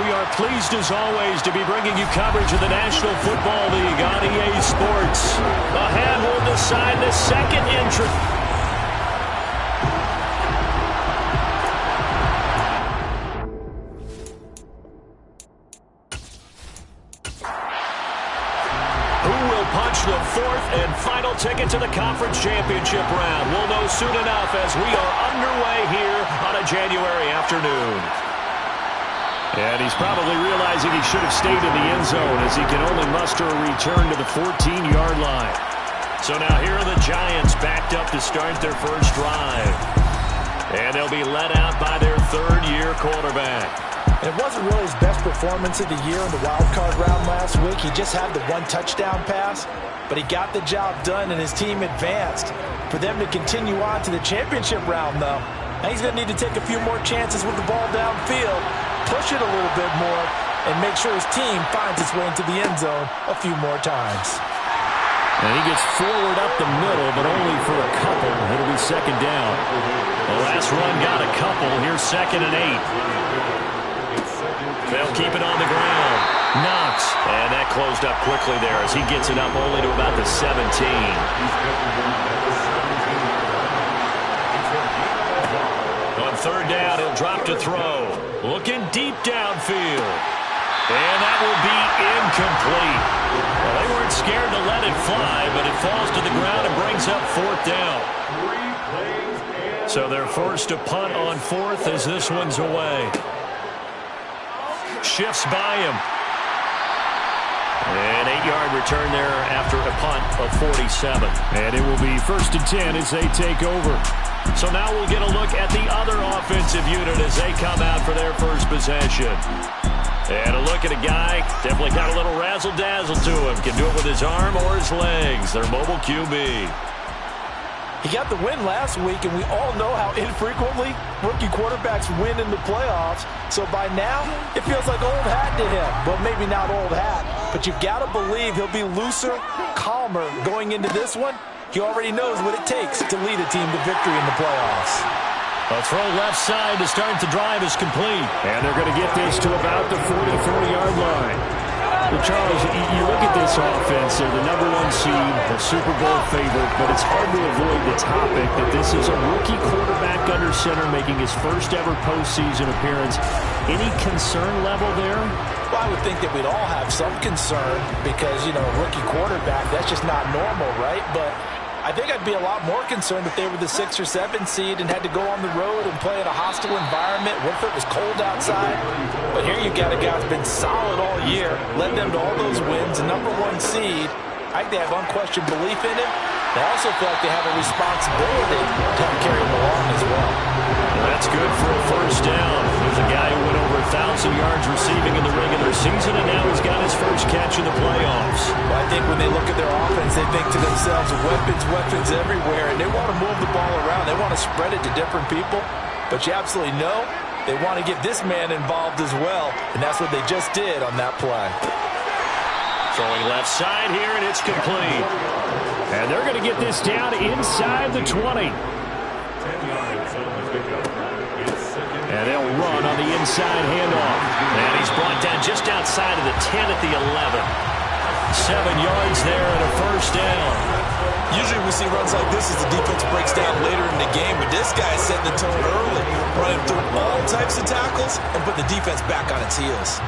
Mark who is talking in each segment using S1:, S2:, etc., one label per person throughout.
S1: We are pleased as always to be bringing you coverage of the National Football League on EA Sports. The hand will decide the second entry. The fourth and final ticket to the conference championship round. We'll know soon enough as we are underway here on a January afternoon. And he's probably realizing he should have stayed in the end zone as he can only muster a return to the 14-yard line. So now here are the Giants backed up to start their first drive. And they'll be led out by their third-year quarterback.
S2: It wasn't really his best performance of the year in the wild card round last week. He just had the one touchdown pass, but he got the job done and his team advanced. For them to continue on to the championship round, though, now he's going to need to take a few more chances with the ball downfield, push it a little bit more, and make sure his team finds its way into the end zone a few more times.
S1: And he gets forward up the middle, but only for a couple. It'll be second down. The last run got a couple. Here's 2nd and 8. They'll keep it on the ground. Knox. And that closed up quickly there as he gets it up only to about the 17. On third down, he'll drop to throw. Looking deep downfield. And that will be incomplete. Well, they weren't scared to let it fly, but it falls to the ground and brings up fourth down. So they're forced to punt on fourth as this one's away. Shifts by him. An 8-yard return there after a punt of 47. And it will be 1st and 10 as they take over. So now we'll get a look at the other offensive unit as they come out for their first possession. And a look at a guy, definitely got a little razzle-dazzle to him. Can do it with his arm or his legs. Their mobile QB.
S2: He got the win last week, and we all know how infrequently rookie quarterbacks win in the playoffs. So by now, it feels like old hat to him. Well, maybe not old hat, but you've got to believe he'll be looser, calmer going into this one. He already knows what it takes to lead a team to victory in the playoffs.
S1: A throw left side to start the drive is complete. And they're going to get this to about the 44-yard line. Well, Charles, you look at this offense, they're the #1 seed, a Super Bowl favorite, but it's hard to avoid the topic that this is a rookie quarterback under center making his first ever postseason appearance. Any concern level there?
S2: Well, I would think that we'd all have some concern because, you know, a rookie quarterback, that's just not normal, right? But I think I'd be a lot more concerned if they were the 6 or 7 seed and had to go on the road and play in a hostile environment. What if it was cold outside? But here you got a guy who's been solid all year, led them to all those wins, a #1 seed. I think they have unquestioned belief in him. They also feel like they have a responsibility to carry him along as well.
S1: That's good for a first down. There's a guy who went over 1,000 yards receiving in the regular season, and now he's got his first catch in the playoffs.
S2: Well, I think when they look at their offense, they think to themselves, weapons everywhere, and they want to move the ball around. They want to spread it to different people, but you absolutely know they want to get this man involved as well, and that's what they just did on that play.
S1: Throwing left side here, and it's complete. And they're going to get this down inside the 20. And they'll run on the inside handoff. And he's brought down just outside of the 10 at the 11. 7 yards there and a first down.
S3: Usually we see runs like this as the defense breaks down later in the game, but this guy's setting the tone early, running through all types of tackles and put the defense back on its heels.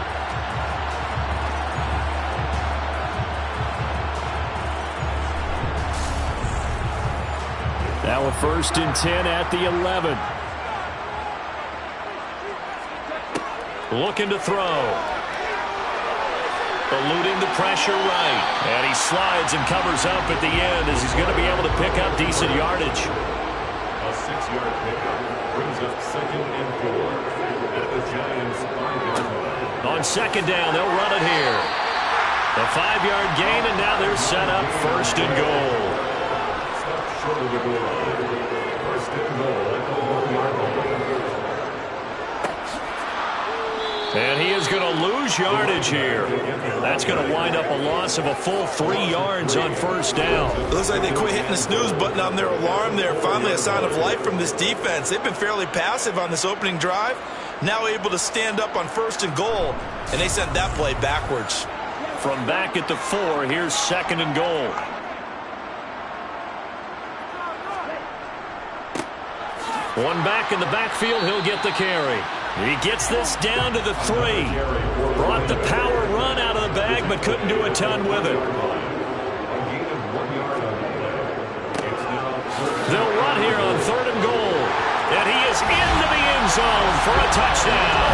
S1: Now a 1st and 10 at the 11. Looking to throw. Eluding the pressure right. And he slides and covers up at the end as he's going to be able to pick up decent yardage.
S4: A 6-yard pickup brings up 2nd and 4 at the Giants' 5-yard line.
S1: On second down, they'll run it here. A 5-yard gain, and now they're set up 1st and goal.
S4: Stop short of the goal line. 1st and goal at the 1-yard line.
S1: And he is going to lose yardage here. That's going to wind up a loss of a full 3 yards on 1st down.
S3: It looks like they quit hitting the snooze button on their alarm there. Finally a sign of life from this defense. They've been fairly passive on this opening drive. now able to stand up on 1st and goal, and they sent that play backwards.
S1: From back at the 4, here's 2nd and goal. One back in the backfield, he'll get the carry. He gets this down to the 3. Brought the power run out of the bag, but couldn't do a ton with it. They'll run here on 3rd and goal. And he is into the end zone for a touchdown.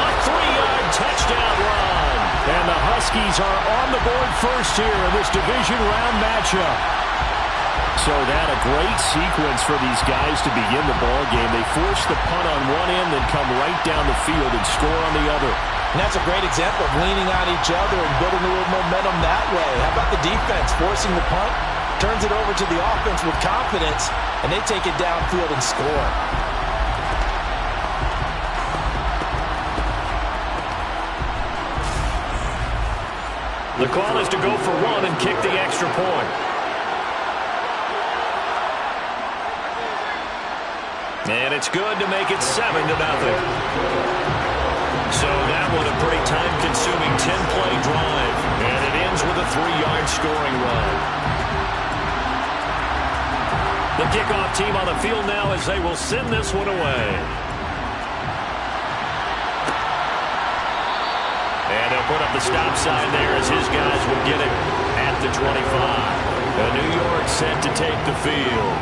S1: A 3-yard touchdown run. And the Huskies are on the board first here in this division round matchup. So that a great sequence for these guys to begin the ball game. They force the punt on one end, then come right down the field and score on the other.
S2: And that's a great example of leaning on each other and building a little momentum that way. How about the defense forcing the punt? Turns it over to the offense with confidence, and they take it downfield and score.
S1: The call is to go for 1 and kick the extra point. And it's good to make it 7-0. So that one a pretty time-consuming 10-play drive. And it ends with a 3-yard scoring run. The kickoff team on the field now as they will send this one away. And they'll put up the stop sign there as his guys will get it at the 25. New York set to take the field.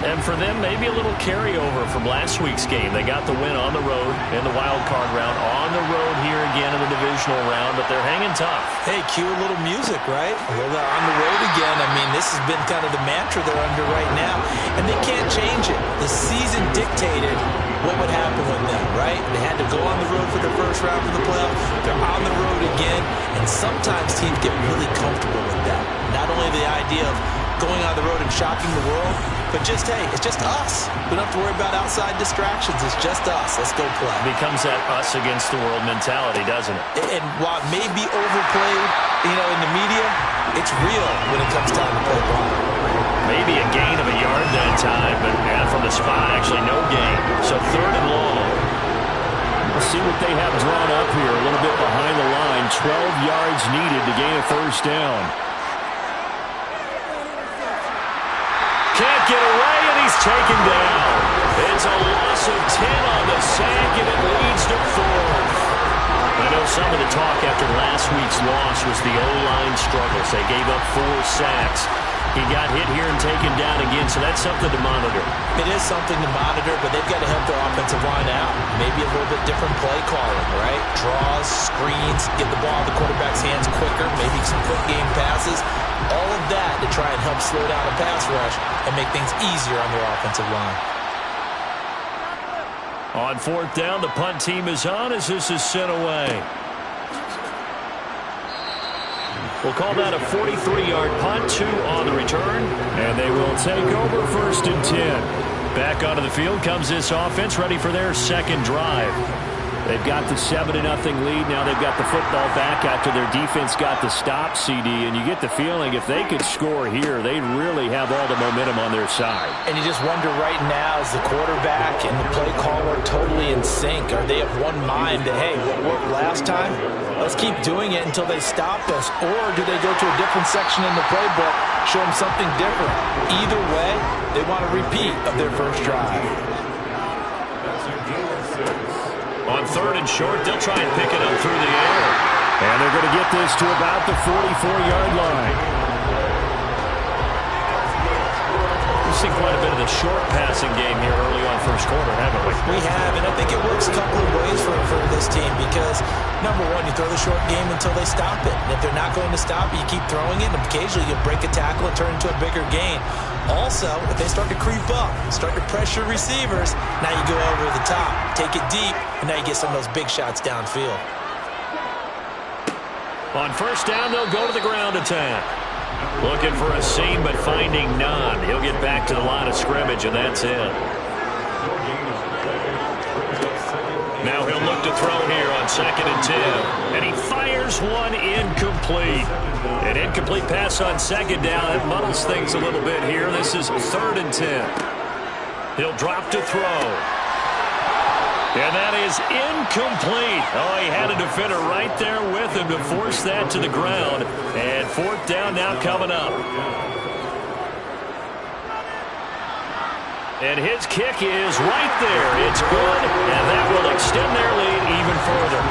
S1: And for them, maybe a little carryover from last week's game. They got the win on the road in the wild card round, on the road here again in the divisional round, but they're hanging tough.
S2: Hey, cue a little music, right? Well, they're on the road again. I mean, this has been kind of the mantra they're under right now, and they can't change it. The season dictated what would happen with them, right? They had to go on the road for the first round of the playoffs. They're on the road again, and sometimes teams get really comfortable with that. Not only the idea of going on the road and shocking the world, but just, hey, it's just us. We don't have to worry about outside distractions. It's just us. Let's go play.
S1: Becomes that us against the world mentality, doesn't it?
S2: And while it may be overplayed, in the media, it's real when it comes time to play ball.
S1: Maybe a gain of a yard that time, but from the spot, actually no gain. So 3rd and long. We'll see what they have drawn up here. A little bit behind the line. 12 yards needed to gain a 1st down. Can't get away, and he's taken down. It's a loss of 10 on the sack, and it leads to 4th. I know some of the talk after last week's loss was the O-line struggles. They gave up 4 sacks. He got hit here and taken down again, so that's something to monitor.
S2: It is something to monitor, but they've got to help their offensive line out. Maybe a little bit different play calling, right? Draws, screens, get the ball in the quarterback's hands quicker, maybe some quick game passes. All of that to try and help slow down a pass rush and make things easier on their offensive line.
S1: On 4th down, the punt team is on as this is sent away. We'll call that a 43-yard punt, 2 on the return, and they will take over 1st and 10. Back onto the field comes this offense, ready for their 2nd drive. They've got the 7-0 lead. Now they've got the football back after their defense got the stop, CD, and you get the feeling if they could score here, they'd really have all the momentum on their side.
S2: And you just wonder right now, is the quarterback and the play caller totally in sync? Are they of one mind that, hey, what worked last time? Let's keep doing it until they stop us. Or do they go to a different section in the playbook, show them something different? Either way, they want a repeat of their first drive.
S1: On 3rd and short, they'll try and pick it up through the air. And they're going to get this to about the 44-yard line. We've seen quite a bit of the short passing game here early on first quarter, haven't we?
S2: We have, and I think it works a couple of ways for this team because, number one, you throw the short game until they stop it. And if they're not going to stop it, you keep throwing it, and occasionally you'll break a tackle and turn it into a bigger gain. Also, if they start to creep up, start to pressure receivers, now you go over the top, take it deep, and now you get some of those big shots downfield.
S1: On 1st down, they'll go to the ground attack. Looking for a seam, but finding none. He'll get back to the line of scrimmage, and that's it. Now he'll look to throw here on 2nd and 10. And he fires one incomplete. An incomplete pass on 2nd down. That muddles things a little bit here. This is 3rd and 10. He'll drop to throw. And that is incomplete. Oh, he had a defender right there with him to force that to the ground. And fourth down now coming up. And his kick is right there. It's good, and that will extend their lead even further.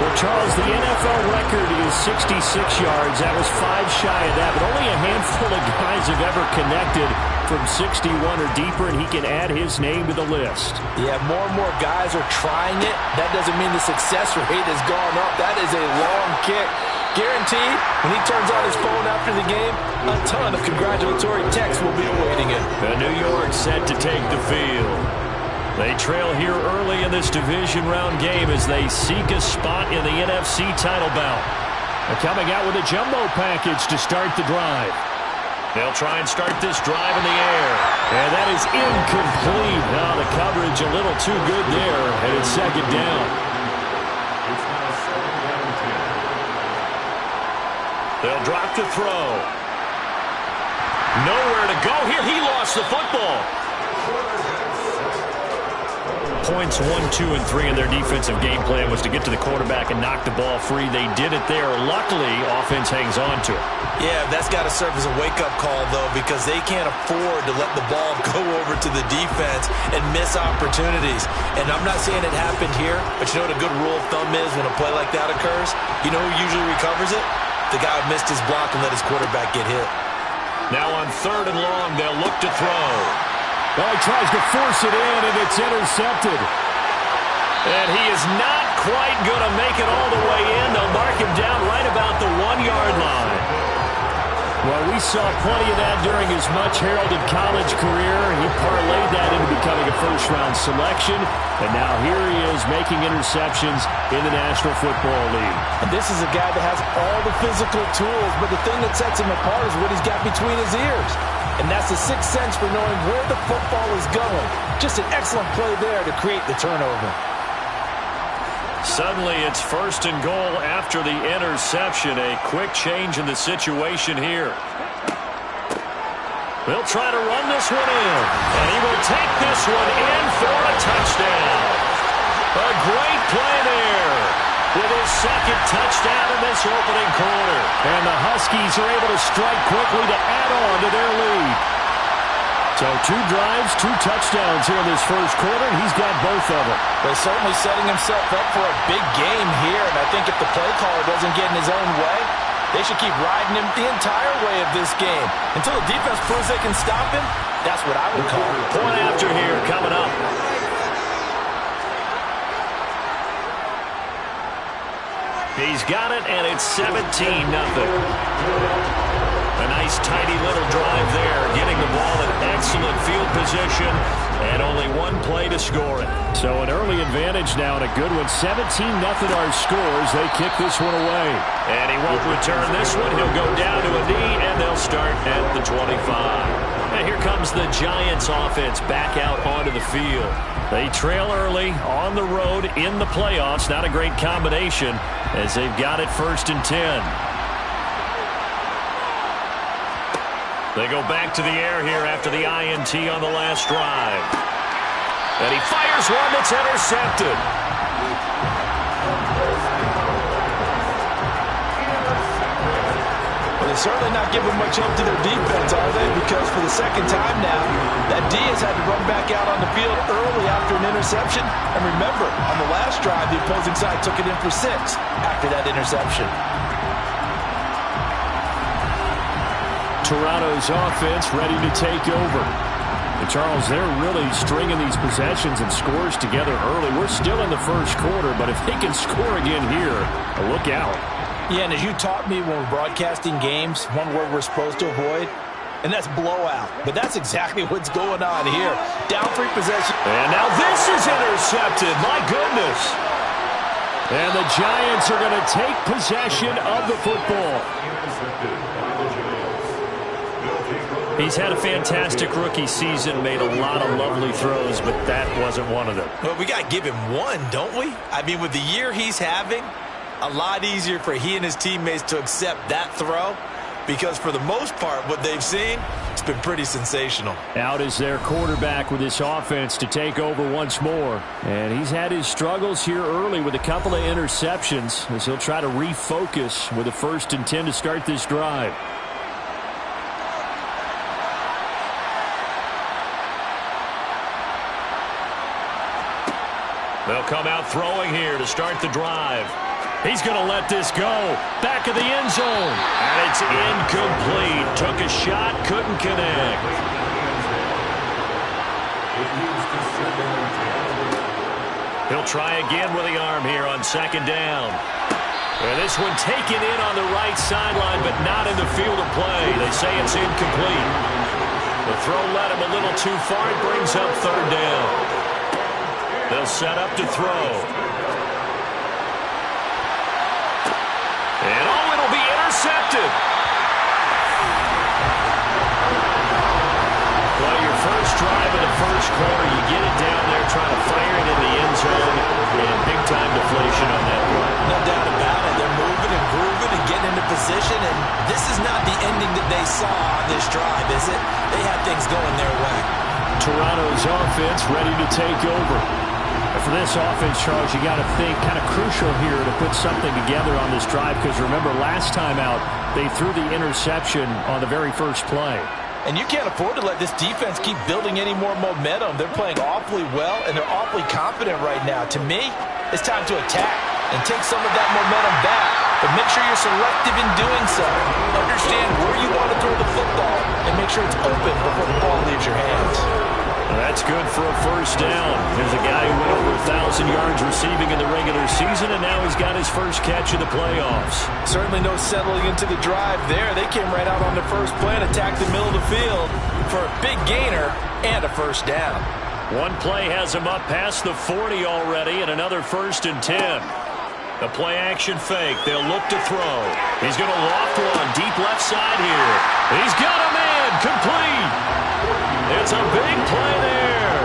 S5: Well, Charles, the NFL record is 66 yards. That was 5 shy of that, but only a handful of guys have ever connected from 61 or deeper, and he can add his name to the list.
S2: Yeah, more and more guys are trying it. That doesn't mean the success rate has gone up. That is a long kick. Guaranteed, when he turns on his phone after the game, a ton of congratulatory texts will be awaiting him.
S1: And New York set to take the field. They trail here early in this division round game as they seek a spot in the NFC title bout.
S5: They're coming out with a jumbo package to start the drive.
S1: They'll try and start this drive in the air. And that is incomplete. Now the coverage a little too good there, and it's second down. They'll drop to throw. Nowhere to go here. He lost the football. Points 1, 2, and 3 in their defensive game plan was to get to the quarterback and knock the ball free. They did it there. Luckily, offense hangs on to it.
S3: Yeah, that's got to serve as a wake-up call, though, because they can't afford to let the ball go over to the defense and miss opportunities. And I'm not saying it happened here, but you know what a good rule of thumb is when a play like that occurs? You know who usually recovers it? The guy who missed his block and let his quarterback get hit.
S1: Now on 3rd and long, they'll look to throw.
S5: Well, he tries to force it in, and it's intercepted.
S1: And he is not quite going to make it all the way in. They'll mark him down right about the 1-yard line.
S5: Well, we saw plenty of that during his much-heralded college career. He parlayed that into becoming a first-round selection, and now here he is making interceptions in the National Football League.
S2: And this is a guy that has all the physical tools, but the thing that sets him apart is what he's got between his ears. And that's the sixth sense for knowing where the football is going. Just an excellent play there to create the turnover.
S1: Suddenly, it's 1st and goal after the interception. A quick change in the situation here. They'll try to run this one in. And he will take this one in for a touchdown. A great play there with his second touchdown in this opening quarter.
S5: And the Huskies are able to strike quickly to add on to their lead. So 2 drives, 2 touchdowns here in this first quarter, and he's got both of them.
S2: But certainly setting himself up for a big game here, and I think if the play caller doesn't get in his own way, they should keep riding him the entire way of this game. Until the defense proves they can stop him, that's what I would call it.
S1: Point after here coming up. He's got it, and it's 17-0. A nice, tidy little drive there, getting the ball in excellent field position, and only 1 play to score it.
S5: So an early advantage now, and a good one. 17-0 our scores. They kick this one away.
S1: And he won't return this one. He'll go down to a knee, and they'll start at the 25. And here comes the Giants offense back out onto the field. They trail early on the road in the playoffs. Not a great combination as they've got it 1st and 10. They go back to the air here after the INT on the last drive. And he fires one that's intercepted.
S2: Well, they're certainly not giving much help to their defense, are they? Because for the second time now, that D has had to run back out on the field early after an interception. And remember, on the last drive, the opposing side took it in for 6 after that interception.
S5: Toronto's offense ready to take over. And Charles, they're really stringing these possessions and scores together early. We're still in the first quarter, but if they can score again here, look out.
S2: Yeah, and as you taught me when we're broadcasting games, one word we're supposed to avoid, and that's blowout. But that's exactly what's going on here. Down 3 possessions.
S1: And now this is intercepted. My goodness.
S5: And the Giants are going to take possession of the football.
S1: He's had a fantastic rookie season, made a lot of lovely throws, but that wasn't one of them.
S3: Well, we got to give him one, don't we? I mean, with the year he's having, a lot easier for he and his teammates to accept that throw because for the most part, what they've seen, It's been pretty sensational.
S5: Out is their quarterback with this offense to take over once more. And he's had his struggles here early with a couple of interceptions as he'll try to refocus with a 1st and 10 to start this drive.
S1: They'll come out throwing here to start the drive. He's going to let this go. Back of the end zone. And it's incomplete. Took a shot, couldn't connect. He'll try again with the arm here on 2nd down. And this one taken in on the right sideline, but not in the field of play. They say it's incomplete. The throw led him a little too far. It brings up 3rd down. They'll set up to throw. And it'll be intercepted. Well, your first drive of the first quarter, you get it down there, trying to fire it in the end zone, and big-time deflation on that play.
S3: No doubt about it. They're moving and grooving and getting into position, and this is not the ending that they saw on this drive, is it? They had things going their way.
S5: Toronto's offense ready to take over. For this offense, Charles, you got to think kind of crucial here to put something together on this drive because remember, last time out, they threw the interception on the very first play.
S2: And you can't afford to let this defense keep building any more momentum. They're playing awfully well, and they're awfully confident right now. To me, it's time to attack and take some of that momentum back, but make sure you're selective in doing so. Understand where you want to throw the football and make sure it's open before the ball leaves your hands.
S1: Well, that's good for a 1st down. There's a guy who went over 1,000 yards receiving in the regular season, and now he's got his first catch in the playoffs.
S2: Certainly no settling into the drive there. They came right out on the first play and attacked the middle of the field for a big gainer and a 1st down.
S1: One play has him up past the 40 already, and another 1st and 10. The play action fake. They'll look to throw. He's going to loft one deep left side here. He's got a man complete. It's a big play there.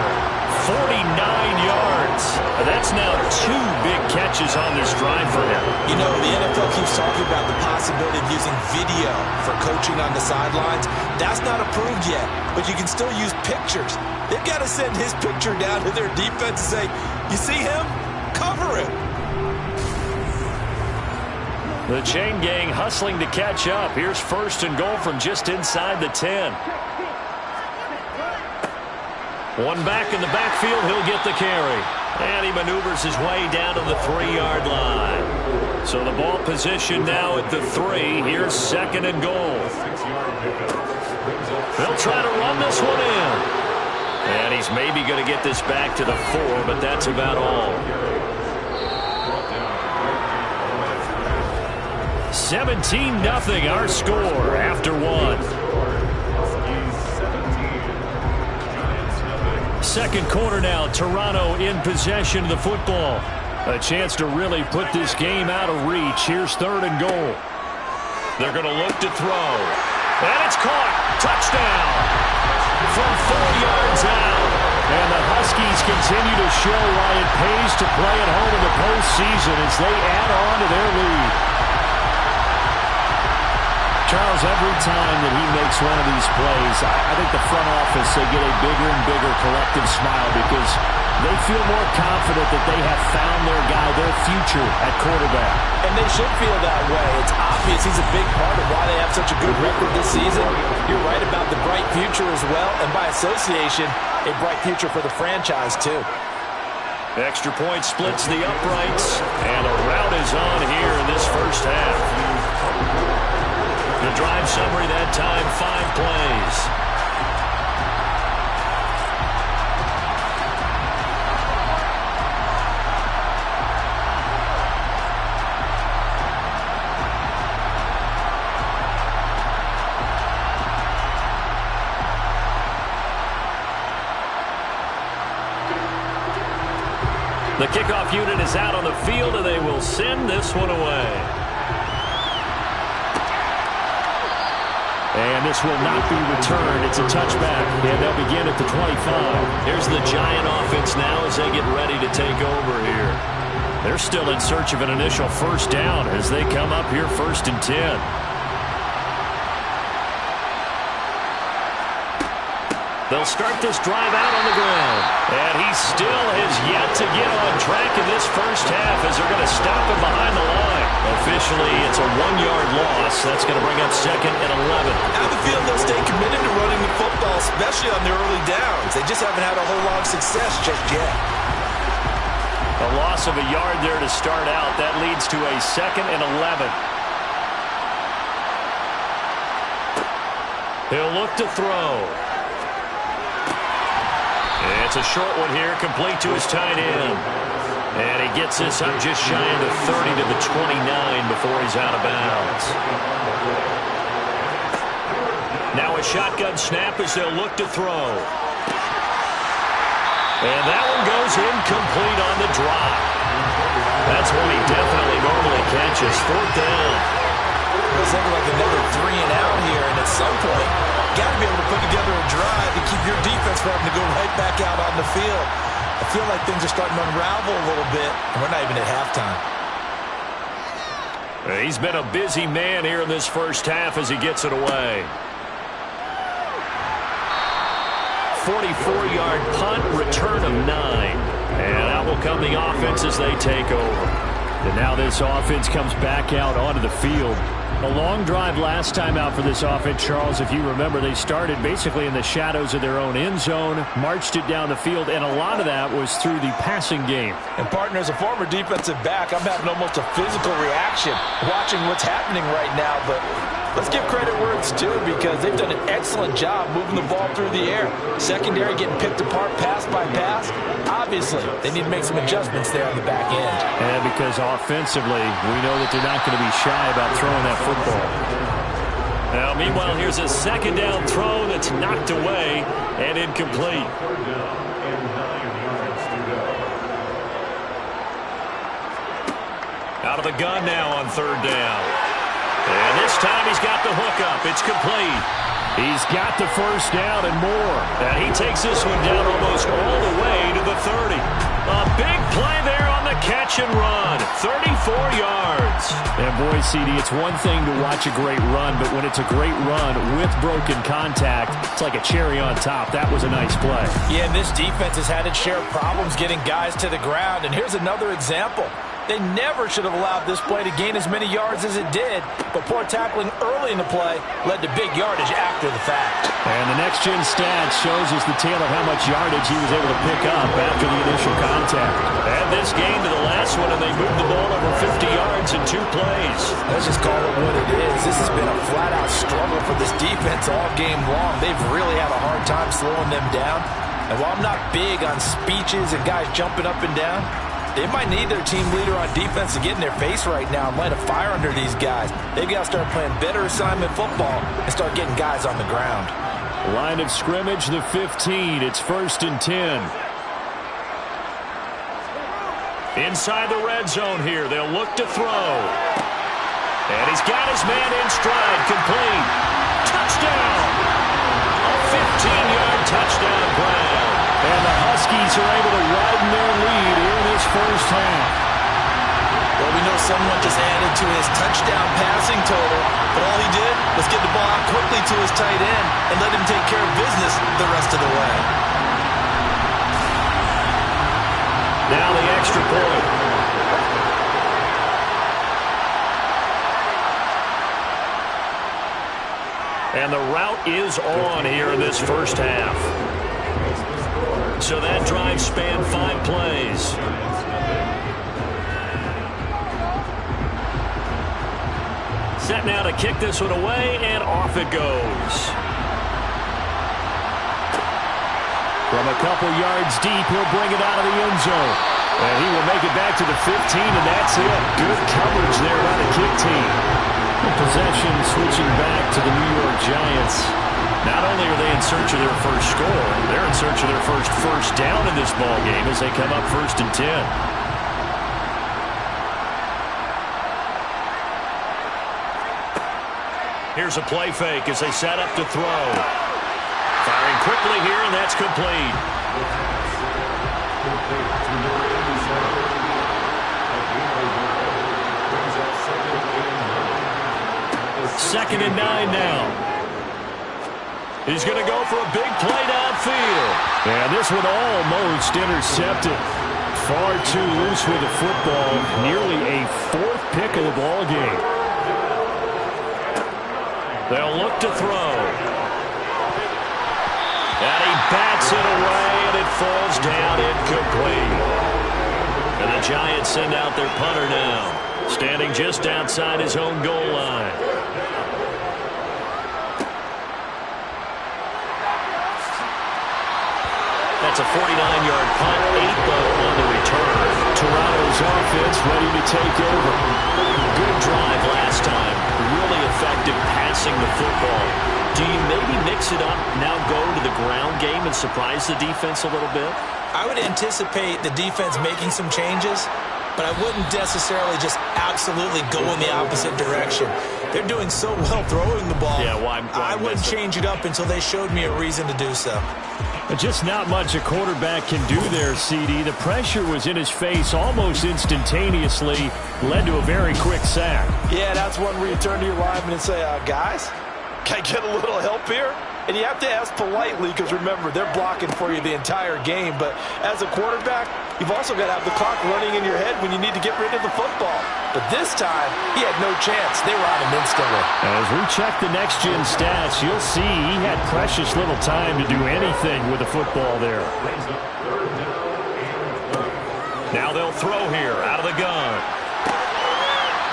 S1: 49 yards. That's now 2 big catches on this drive for him.
S3: You know, the NFL keeps talking about the possibility of using video for coaching on the sidelines. That's not approved yet, but you can still use pictures. They've got to send his picture down to their defense and say, you see him? Cover him.
S1: The chain gang hustling to catch up. Here's 1st and goal from just inside the 10. One back in the backfield, he'll get the carry. And he maneuvers his way down to the 3-yard line. So the ball position now at the 3. Here's 2nd and goal. They'll try to run this one in. And he's maybe going to get this back to the 4, but that's about all. 17-0 our score after 1. 2nd quarter now, Toronto in possession of the football. A chance to really put this game out of reach. Here's 3rd and goal. They're going to look to throw. And it's caught. Touchdown. From 4 yards out. And the Huskies continue to show why it pays to play at home in the postseason as they add on to their lead. Charles, every time that he makes one of these plays, I think the front office, they get a bigger and bigger collective smile because they feel more confident that they have found their guy, their future at quarterback.
S2: And they should feel that way. It's obvious he's a big part of why they have such a good record this season. You're right about the bright future as well, and by association, a bright future for the franchise too.
S1: Extra point splits the uprights, and a rout is on here in this first half. The drive summary that time, 5 plays. The kickoff unit is out on the field, and they will send this one away.
S5: And this will not be returned. It's a touchback, and they'll begin at the 25.
S1: Here's the Giant offense now as they get ready to take over here.
S5: They're still in search of an initial first down as they come up here 1st and 10.
S1: They'll start this drive out on the ground. And he still has yet to get on track in this first half as they're going to stop him behind the line. Officially, it's a 1-yard loss. That's going to bring up 2nd and 11.
S3: I have a feeling they'll stay committed to running the football, especially on the early downs. They just haven't had a whole lot of success just yet.
S1: A loss of a yard there to start out. That leads to a 2nd and 11. He'll look to throw. It's a short one here, complete to his tight end. And he gets this up just shy of the 30 to the 29 before he's out of bounds. Now a shotgun snap as they'll look to throw. And that one goes incomplete on the drop. That's one he definitely normally catches. 4th down.
S3: It's looking like another 3 and out here, and at some point, got to be able to put together a drive to keep your defense from having to go right back out on the field. I feel like things are starting to unravel a little bit, and we're not even at halftime.
S1: He's been a busy man here in this first half as he gets it away. 44-yard punt, return of 9. And out will come the offense as they take over.
S5: And now this offense comes back out onto the field. A long drive last time out for this offense, Charles. If you remember, they started basically in the shadows of their own end zone, marched it down the field, and a lot of that was through the passing game.
S2: And, partner, as a former defensive back, I'm having almost a physical reaction watching what's happening right now. But let's give credit where it's due because they've done an excellent job moving the ball through the air. Secondary getting picked apart pass by pass. Obviously, they need to make some adjustments there on the back end.
S5: And because offensively, we know that they're not going to be shy about throwing that football.
S1: Now, meanwhile, here's a 2nd down throw that's knocked away and incomplete. Out of the gun now on 3rd down. And this time he's got the hook up. It's complete.
S5: He's got the first down and more.
S1: And he takes this one down almost all the way to the 30. A big play there on the catch and run. 34 yards.
S5: And boy, CD, it's one thing to watch a great run, but when it's a great run with broken contact, it's like a cherry on top. That was a nice play.
S2: Yeah, and this defense has had its share of problems getting guys to the ground. And here's another example. They never should have allowed this play to gain as many yards as it did, but poor tackling early in the play led to big yardage after the fact.
S5: And the next-gen stat shows us the tale of how much yardage he was able to pick up after the initial contact.
S1: Add this game to the last one, and they moved the ball over 50 yards in 2 plays.
S2: Let's just call it what it is. This has been a flat-out struggle for this defense all game long. They've really had a hard time slowing them down. And while I'm not big on speeches and guys jumping up and down, they might need their team leader on defense to get in their face right now and light a fire under these guys. They've got to start playing better assignment football and start getting guys on the ground.
S5: Line of scrimmage, the 15. It's 1st and 10.
S1: Inside the red zone here. They'll look to throw. And he's got his man in stride. Complete. Touchdown. A 15-yard touchdown grab.
S5: And the Huskies are able to widen their lead here in this first half.
S3: Well, we know someone just added to his touchdown passing total, but all he did was get the ball out quickly to his tight end and let him take care of business the rest of the way.
S1: Now the extra point. And the route is on here in this first half. So that drive spanned 5 plays. Set now to kick this one away, and off it goes.
S5: From a couple yards deep, he'll bring it out of the end zone. And he will make it back to the 15, and that's it. Good coverage there by the kick team. Possession switching back to the New York Giants.
S1: Not only are they in search of their first score, they're in search of their first down in this ball game as they come up 1st and 10. Here's a play fake as they set up to throw. Firing quickly here, and that's complete. 2nd and 9 now. He's going to go for a big play downfield.
S5: And this one almost intercepted. Far too loose with the football. Nearly a fourth pick of the ball game.
S1: They'll look to throw. And he bats it away, and it falls down incomplete. And the Giants send out their punter now, standing just outside his own goal line. That's a 49-yard punt, 8 on the return.
S5: Toronto's offense ready to take over.
S1: Good drive last time. Really effective passing the football. Do you maybe mix it up, now go to the ground game and surprise the defense a little bit?
S2: I would anticipate the defense making some changes, but I wouldn't necessarily just absolutely go in the opposite direction. They're doing so well throwing the ball.
S1: Yeah, why
S2: I wouldn't change it up until they showed me a reason to do so.
S5: But just not much a quarterback can do there, CD. The pressure was in his face almost instantaneously, led to a very quick sack.
S2: Yeah, that's one where you turn to your lineman and say, guys, can I get a little help here? And you have to ask politely because, remember, they're blocking for you the entire game. But as a quarterback, you've also got to have the clock running in your head when you need to get rid of the football. But this time, he had no chance. They were on him instantly.
S5: As we check the next-gen stats, you'll see he had precious little time to do anything with the football there.
S1: Now they'll throw here out of the gun.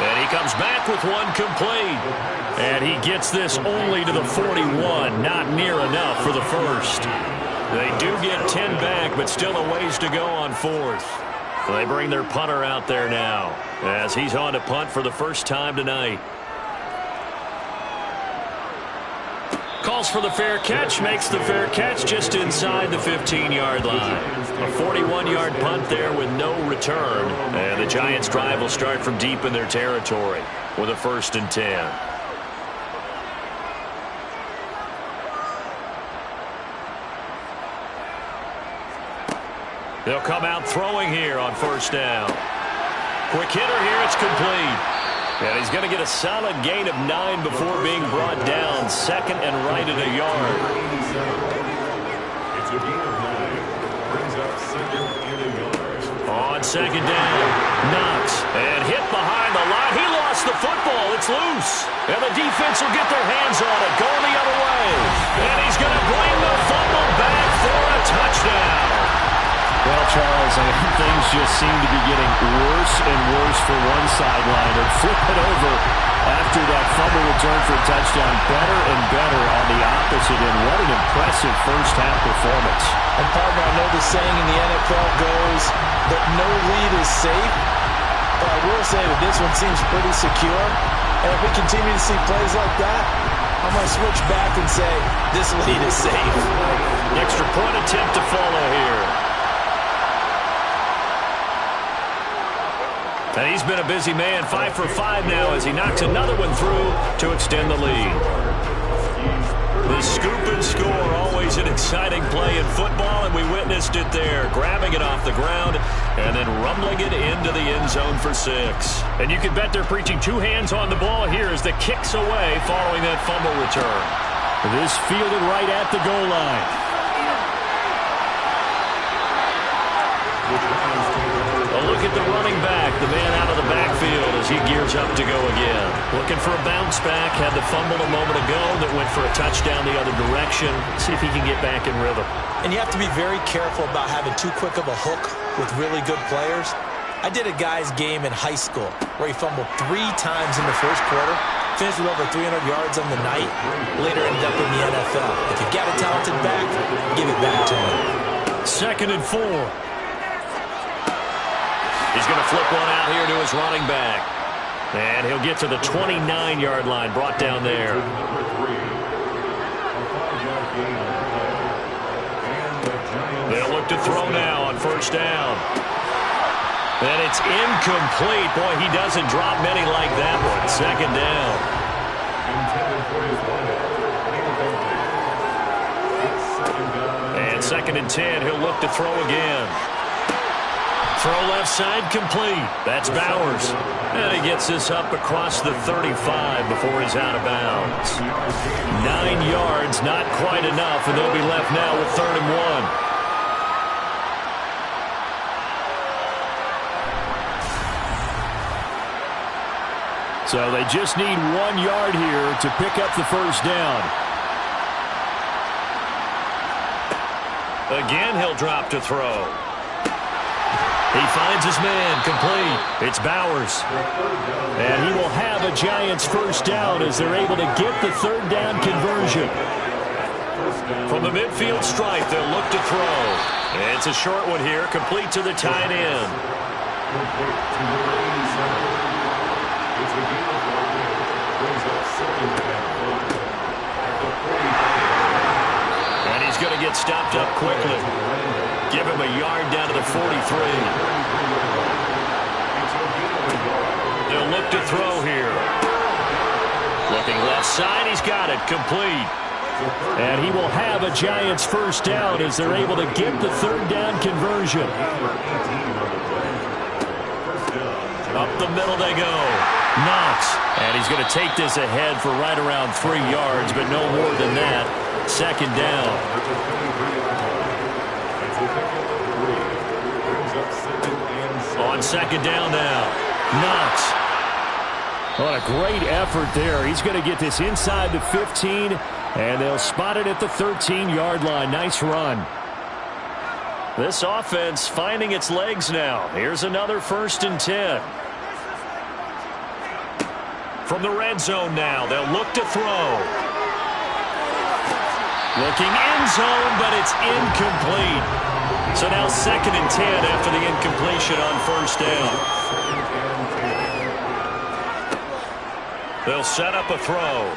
S1: And he comes back with one complete.
S5: And he gets this only to the 41. Not near enough for the first.
S1: They do get 10 back, but still a ways to go on fourth. They bring their punter out there now as he's on to punt for the first time tonight. Calls for the fair catch, makes the fair catch just inside the 15-yard line. A 41-yard punt there with no return. And the Giants' drive will start from deep in their territory with a 1st and 10. They'll come out throwing here on 1st down. Quick hitter here, it's complete. And he's going to get a solid gain of 9 before being brought down. 2nd and right at a yard.
S4: It's a gain of 9. Brings up 2nd and a yard.
S1: On 2nd down, Knox. And hit behind the line. He lost the football. It's loose. And the defense will get their hands on it. Going the other way. And he's going to bring the fumble back for a touchdown.
S5: Well, Charles, things just seem to be getting worse and worse for one sideline. And flip it over after that fumble return for a touchdown. Better and better on the opposite end. What an impressive first-half performance.
S2: And, partner, I know the saying in the NFL goes that no lead is safe. But I will say that this one seems pretty secure. And if we continue to see plays like that, I'm going to switch back and say this lead is safe.
S1: Extra point attempt to follow here. And he's been a busy man, 5 for 5 now as he knocks another one through to extend the lead. The scoop and score, always an exciting play in football, and we witnessed it there, grabbing it off the ground and then rumbling it into the end zone for 6.
S5: And you can bet they're preaching 2 hands on the ball here as the kick's away following that fumble return. This fielded right at the goal line.
S1: A look at the running back, the man out of the backfield as he gears up to go again. Looking for a bounce back, had the fumble a moment ago that went for a touchdown the other direction. See if he can get back in rhythm.
S2: And you have to be very careful about having too quick of a hook with really good players. I did a guy's game in high school where he fumbled 3 times in the first quarter, finished with over 300 yards on the night, later ended up in the NFL. If you've got a talented back, give it back to him.
S5: 2nd and 4.
S1: He's going to flip one out here to his running back. And he'll get to the 29-yard line, brought down there. They'll look to throw now on 1st down. And it's incomplete. Boy, he doesn't drop many like that one. 2nd down. And 2nd and 10, he'll look to throw again. Throw left side complete. That's Bowers. And he gets this up across the 35 before he's out of bounds. 9 yards, not quite enough, and they'll be left now with 3rd and 1. So they just need 1 yard here to pick up the first down. Again, he'll drop to throw. He finds his man, complete. It's Bowers. And he will have a Giants first down as they're able to get the 3rd down conversion. From the midfield stripe, they'll look to throw. It's a short one here, complete to the tight end. And he's going to get stopped up quickly. Give him a yard down to the 43. They'll look to throw here. Looking left side, he's got it, complete. And he will have a Giants first down as they're able to get the 3rd down conversion. Up the middle they go. Knox. And he's going to take this ahead for right around 3 yards, but no more than that. 2nd down. On 2nd down now. Knox. What a great effort there. He's going to get this inside the 15, and they'll spot it at the 13-yard line. Nice run. This offense finding its legs now. Here's another 1st and 10. From the red zone now, they'll look to throw. Looking end zone, but it's incomplete. So now 2nd and 10 after the incompletion on 1st down. They'll set up a throw.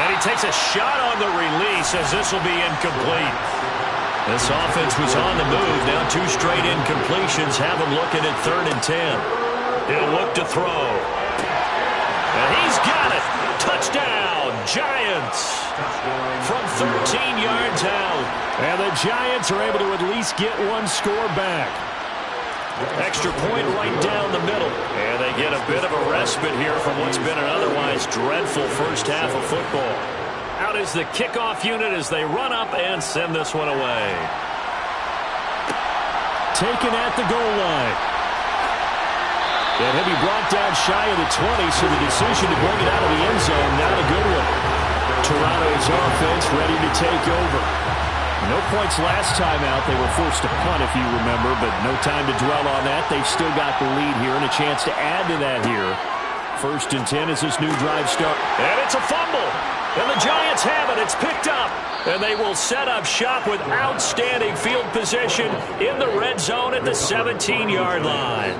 S1: And he takes a shot on the release as this will be incomplete. This offense was on the move. Now 2 straight incompletions have them looking at 3rd and 10. He'll look to throw. And he's got it. Touchdown, Giants. From 13 yards out. And the Giants are able to at least get 1 score back. Extra point right down the middle. And they get a bit of a respite here from what's been an otherwise dreadful first half of football. Out is the kickoff unit as they run up and send this one away. Taken at the goal line. And he'll be brought down shy of the 20, so the decision to bring it out of the end zone, not a good one. Toronto's offense ready to take over. No points last time out. They were forced to punt, if you remember, but no time to dwell on that. They've still got the lead here and a chance to add to that here. 1st and 10 as this new drive starts. And it's a fumble. And the Giants have it. It's picked up. And they will set up shop with outstanding field position in the red zone at the 17-yard line.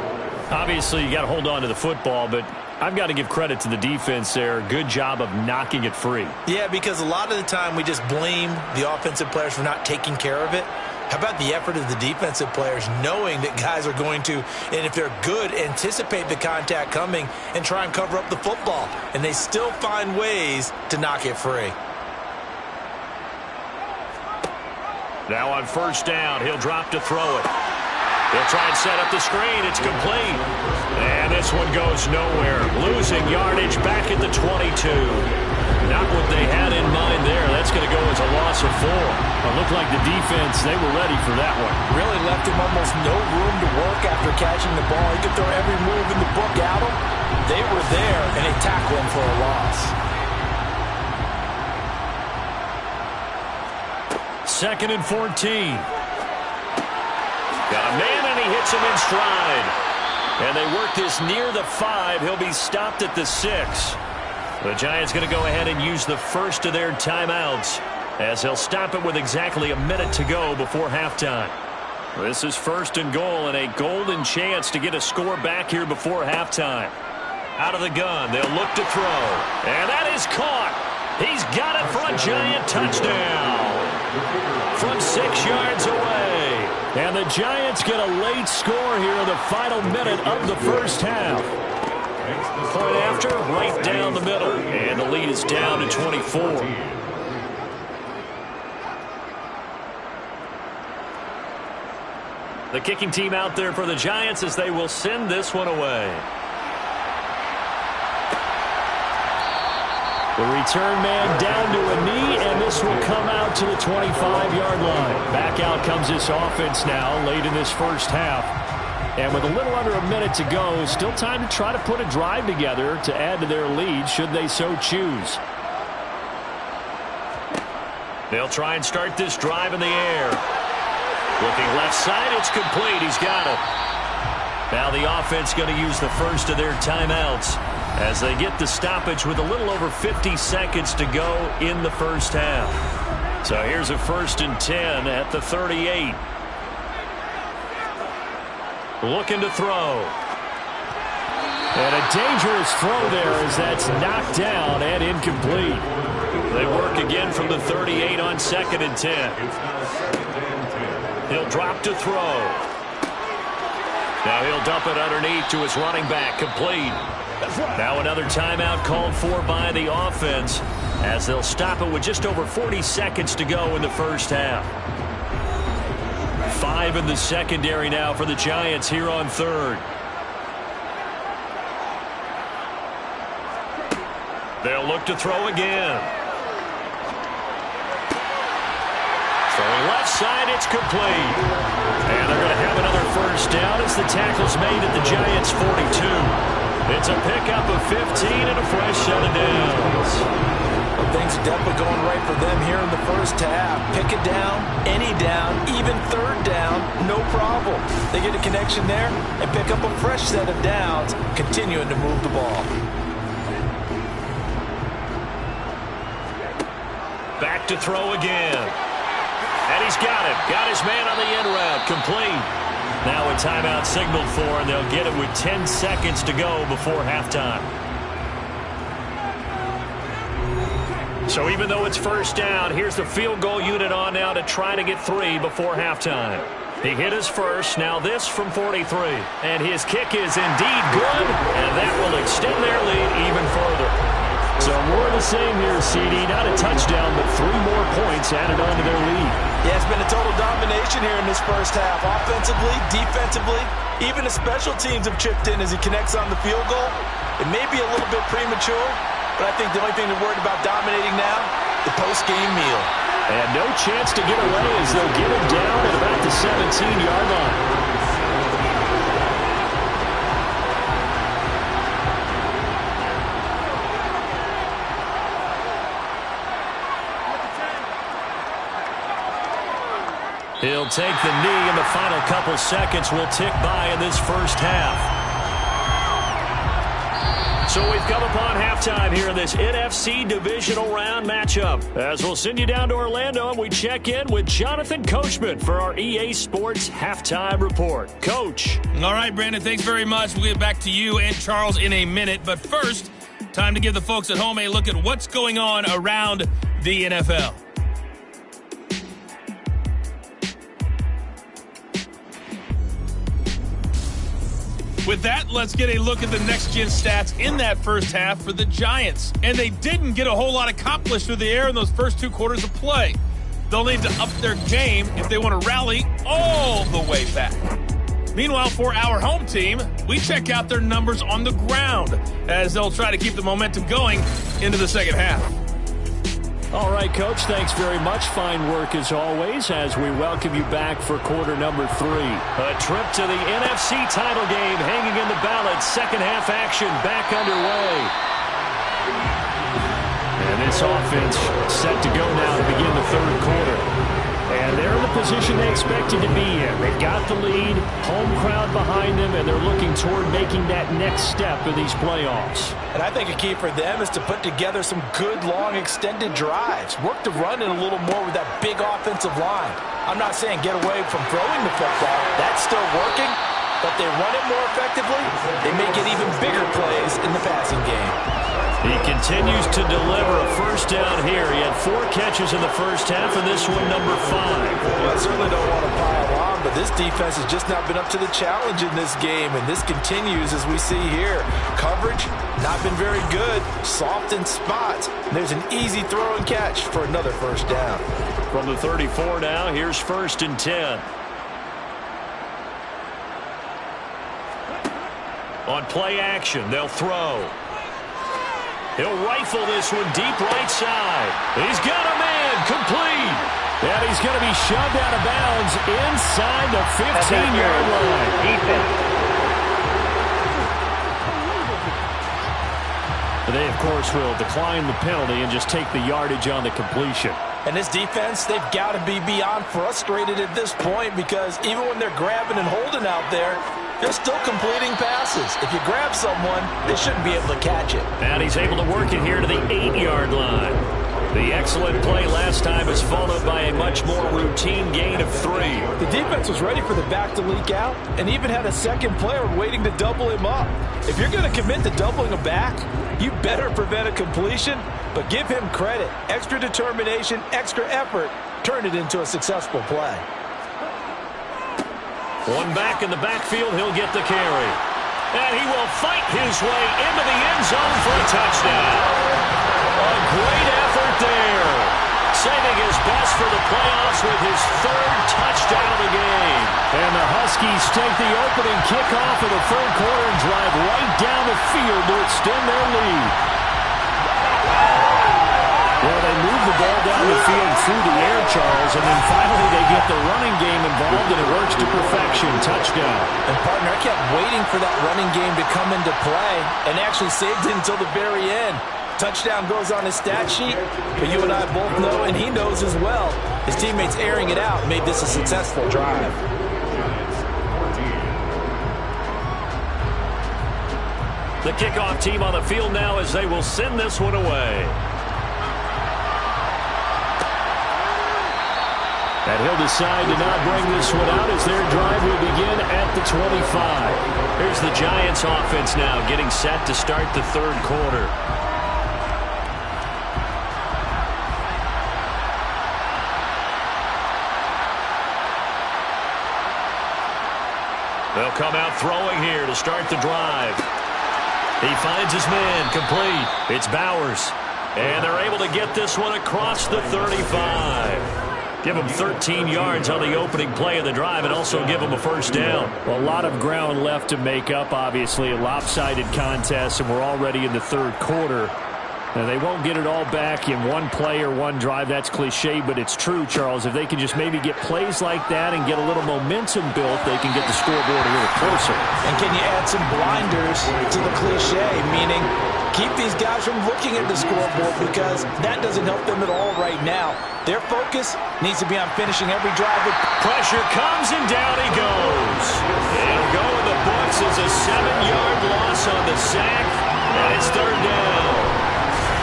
S1: Obviously, you got to hold on to the football, but I've got to give credit to the defense there. Good job of knocking it free.
S3: Yeah, because a lot of the time we just blame the offensive players for not taking care of it. How about the effort of the defensive players knowing that guys are going to, and if they're good, anticipate the contact coming and try and cover up the football. And they still find ways to knock it free.
S1: Now on 1st down, he'll drop to throw it. They'll try and set up the screen. It's complete. And this one goes nowhere. Losing yardage back at the 22. Not what they had in mind there. That's going to go as a loss of 4. It looked like the defense, they were ready for that one.
S2: Really left him almost no room to work after catching the ball. He could throw every move in the book at him. They were there, and they tackled him for a loss.
S1: 2nd and 14. Got a man, and he hits him in stride. And they work this near the 5. He'll be stopped at the 6. The Giants going to go ahead and use the first of their timeouts as they'll stop it with exactly a minute to go before halftime. This is 1st and goal and a golden chance to get a score back here before halftime. Out of the gun, they'll look to throw. And that is caught. He's got it for a Giant touchdown. From 6 yards away. And the Giants get a late score here in the final minute of the first half. Point after, right down the middle. And the lead is down to 24. The kicking team out there for the Giants as they will send this one away. The return man down to a knee, and this will come out to the 25-yard line. Back out comes this offense now late in this first half. And with a little under a minute to go, still time to try to put a drive together to add to their lead should they so choose. They'll try and start this drive in the air. Looking left side, it's complete. He's got it. Now the offense going to use the first of their timeouts as they get the stoppage with a little over 50 seconds to go in the first half. So here's a 1st and 10 at the 38. Looking to throw. And a dangerous throw there as that's knocked down and incomplete. They work again from the 38 on 2nd and 10. He'll drop to throw. Now he'll dump it underneath to his running back, complete. Now another timeout called for by the offense as they'll stop it with just over 40 seconds to go in the first half. 5 in the secondary now for the Giants here on 3rd. They'll look to throw again. Throwing left side, it's complete. And they're going to have another first down as the tackle's made at the Giants' 42. It's a pickup of 15 and a fresh set of downs.
S2: Well, things are definitely going right for them here in the first half. Pick it down, any down, even 3rd down, no problem. They get a connection there and pick up a fresh set of downs, continuing to move the ball.
S1: Back to throw again. And he's got it. Got his man on the end route. Complete. Now a timeout signaled for, and they'll get it with 10 seconds to go before halftime. So even though it's first down, here's the field goal unit on now to try to get 3 before halftime. He hit his first. Now this from 43. And his kick is indeed good, and that will extend their lead even further. So more of the same here, CD. Not a touchdown, but 3 more points added on to their lead.
S2: Yeah, it's been a total domination here in this first half. Offensively, defensively, even the special teams have chipped in as he connects on the field goal. It may be a little bit premature, but I think the only thing they're worried about dominating now, the post-game meal.
S5: And no chance to get away as they'll get him down at about the 17-yard line.
S1: He'll take the knee, and the final couple seconds will tick by in this first half. So we've come upon halftime here in this NFC Divisional Round matchup. As we'll send you down to Orlando, and we check in with Jonathan Coachman for our EA Sports Halftime Report. Coach.
S6: All right, Brandon, thanks very much. We'll get back to you and Charles in a minute. But first, time to give the folks at home a look at what's going on around the NFL. With that, let's get a look at the next-gen stats in that first half for the Giants. And they didn't get a whole lot accomplished through the air in those first 2 quarters of play. They'll need to up their game if they want to rally all the way back. Meanwhile, for our home team, we check out their numbers on the ground as they'll try to keep the momentum going into the second half.
S5: All right, Coach, thanks very much. Fine work as always as we welcome you back for quarter number 3.
S1: A trip to the NFC title game hanging in the balance. Second half action back underway.
S5: And this offense set to go now to begin the 3rd quarter. And they're in the position they expected to be in. They've got the lead, home crowd behind them, and they're looking toward making that next step in these playoffs.
S2: And I think a key for them is to put together some good, long, extended drives. Work the run in a little more with that big offensive line. I'm not saying get away from throwing the football. That's still working, but they run it more effectively. They may get even bigger plays in the passing game.
S1: He continues to deliver a first down here. He had 4 catches in the first half, and this one number 5.
S2: Well, I certainly don't want to pile on, but this defense has just not been up to the challenge in this game, and this continues as we see here. Coverage, not been very good. Soft in spots. And there's an easy throw and catch for another first down.
S1: From the 34 now, here's 1st and 10. On play action, they'll throw. He'll rifle this one deep right side. He's got a man, complete.
S5: And he's going to be shoved out of bounds inside the 15-yard line. They, of course, will decline the penalty and just take the yardage on the completion.
S2: And this defense, they've got to be beyond frustrated at this point because even when they're grabbing and holding out there, they're still completing passes. If you grab someone, they shouldn't be able to catch it.
S1: And he's able to work it here to the 8-yard line. The excellent play last time is followed by a much more routine gain of 3.
S2: The defense was ready for the back to leak out and even had a second player waiting to double him up. If you're going to commit to doubling a back, you better prevent a completion, but give him credit. Extra determination, extra effort, turn it into a successful play.
S1: One back in the backfield, he'll get the carry. And he will fight his way into the end zone for a touchdown. A great effort there. Saving his best for the playoffs with his 3rd touchdown of the game.
S5: And the Huskies take the opening kickoff of the 3rd quarter and drive right down the field to extend their lead. Well, they move the ball down the field through the air, Charles, and then finally they get the running game involved, and it works to perfection. Touchdown.
S2: And, partner, I kept waiting for that running game to come into play and actually saved it until the very end. Touchdown goes on his stat sheet, but you and I both know, and he knows as well, his teammates airing it out made this a successful drive.
S1: The kickoff team on the field now as they will send this one away.
S5: And he'll decide to not bring this one out as their drive will begin at the 25.
S1: Here's the Giants offense now getting set to start the 3rd quarter. They'll come out throwing here to start the drive. He finds his man, complete. It's Bowers. And they're able to get this one across the 35. Give him 13 yards on the opening play of the drive and also give him a 1st down.
S5: Well, a lot of ground left to make up, obviously. A lopsided contest, and we're already in the 3rd quarter. Now, they won't get it all back in one play or one drive. That's cliche, but it's true, Charles. If they can just maybe get plays like that and get a little momentum built, they can get the scoreboard a little closer.
S2: And can you add some blinders to the cliche, meaning keep these guys from looking at the scoreboard because that doesn't help them at all right now. Their focus needs to be on finishing every drive.
S1: Pressure comes and down he goes. It'll go in the books as a 7-yard loss on the sack, and it's 3rd down.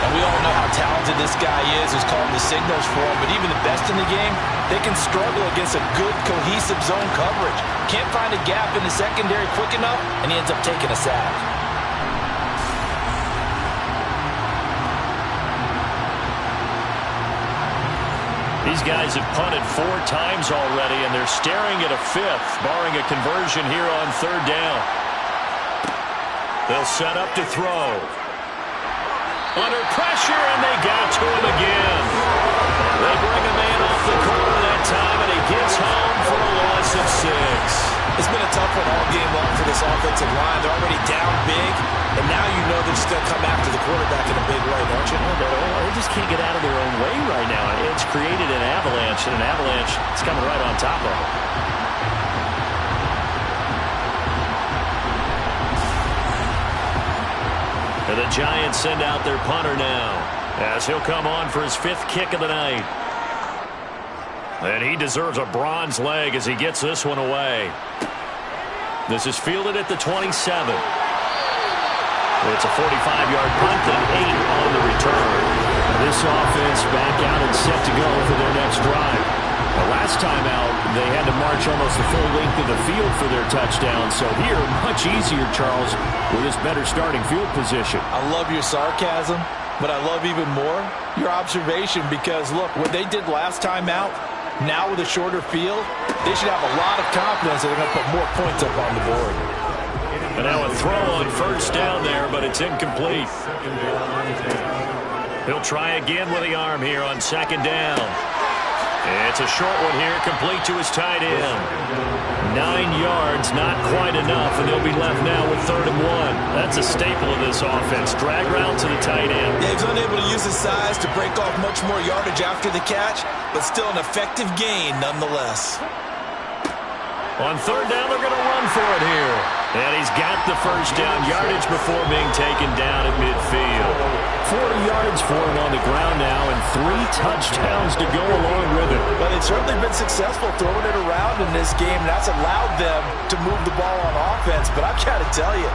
S2: And we all know how talented this guy is who's calling the signals for him, but even the best in the game, they can struggle against a good, cohesive zone coverage. Can't find a gap in the secondary quick enough, and he ends up taking a sack.
S1: These guys have punted 4 times already, and they're staring at a 5th, barring a conversion here on 3rd down. They'll set up to throw. Under pressure, and they got to him again. They bring a man off the corner that time, and he gets home for a loss of 6.
S3: It's been a tough one all game long for this offensive line. They're already down big, and now you know they're just going to come after the quarterback in a big way, don't you?
S1: They just can't get out of their own way right now. It's created an avalanche, and an avalanche is coming right on top of them. And the Giants send out their punter now as he'll come on for his 5th kick of the night. And he deserves a bronze leg as he gets this one away. This is fielded at the 27. It's a 45-yard punt and 8 on the return.
S5: This offense back out and set to go for their next drive. The last time out, they had to march almost the full length of the field for their touchdown. So here, much easier, Charles, with this better starting field position.
S2: I love your sarcasm, but I love even more your observation because, look, what they did last time out, now with a shorter field, they should have a lot of confidence that they're going to put more points up on the board.
S1: And now a throw on 1st down there, but it's incomplete. He'll try again with the arm here on 2nd down. It's a short one here, complete to his tight end. 9 yards, not quite enough, and they'll be left now with 3rd and 1. That's a staple of this offense. Drag route to the tight end.
S3: Yeah, he's unable to use his size to break off much more yardage after the catch, but still an effective gain nonetheless.
S1: On 3rd down, they're going to run for it here. And he's got the first down yardage before being taken down at midfield.
S5: 40 yards for him on the ground now and 3 touchdowns to go along with it.
S2: But they've certainly been successful throwing it around in this game, and that's allowed them to move the ball on offense. But I've got to tell you,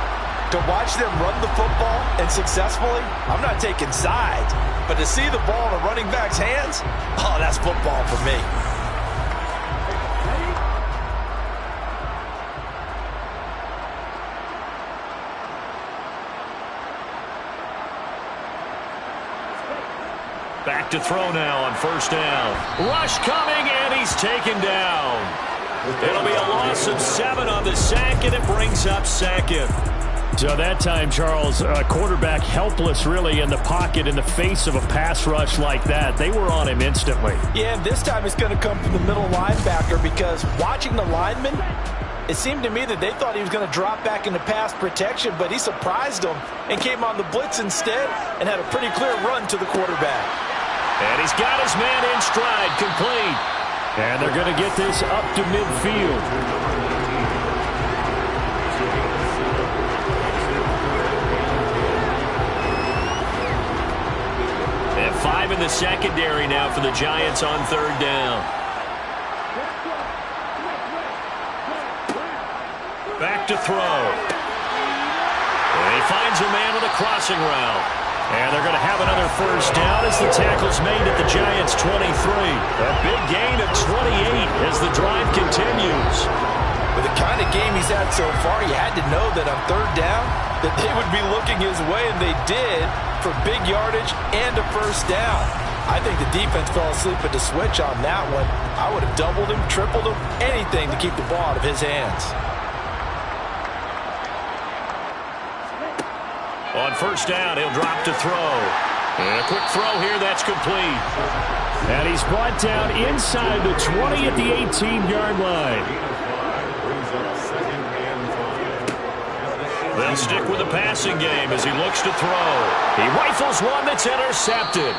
S2: to watch them run the football and successfully, I'm not taking sides. But to see the ball in a running back's hands, oh, that's football for me.
S1: Back to throw now on 1st down. Rush coming, and he's taken down. It'll be a loss of 7 on the sack, and it brings up 2nd.
S5: So that time, Charles, quarterback helpless really in the pocket in the face of a pass rush like that. They were on him instantly.
S2: Yeah, and this time it's going to come from the middle linebacker because watching the lineman, it seemed to me that they thought he was going to drop back into pass protection, but he surprised them and came on the blitz instead and had a pretty clear run to the quarterback.
S1: And he's got his man in stride, complete.
S5: And they're going to get this up to midfield.
S1: And 5 in the secondary now for the Giants on 3rd down. Back to throw. And he finds a man with a crossing route. And they're going to have another 1st down as the tackle's made at the Giants' 23. A big gain of 28 as the drive continues.
S2: With the kind of game he's had so far, you had to know that on 3rd down that they would be looking his way, and they did, for big yardage and a 1st down. I think the defense fell asleep at the switch on that one. I would have doubled him, tripled him, anything to keep the ball out of his hands.
S1: On 1st down, he'll drop to throw. And a quick throw here, that's complete.
S5: And he's brought down inside the 20 at the 18-yard line.
S1: They'll stick with the passing game as he looks to throw. He rifles one that's intercepted.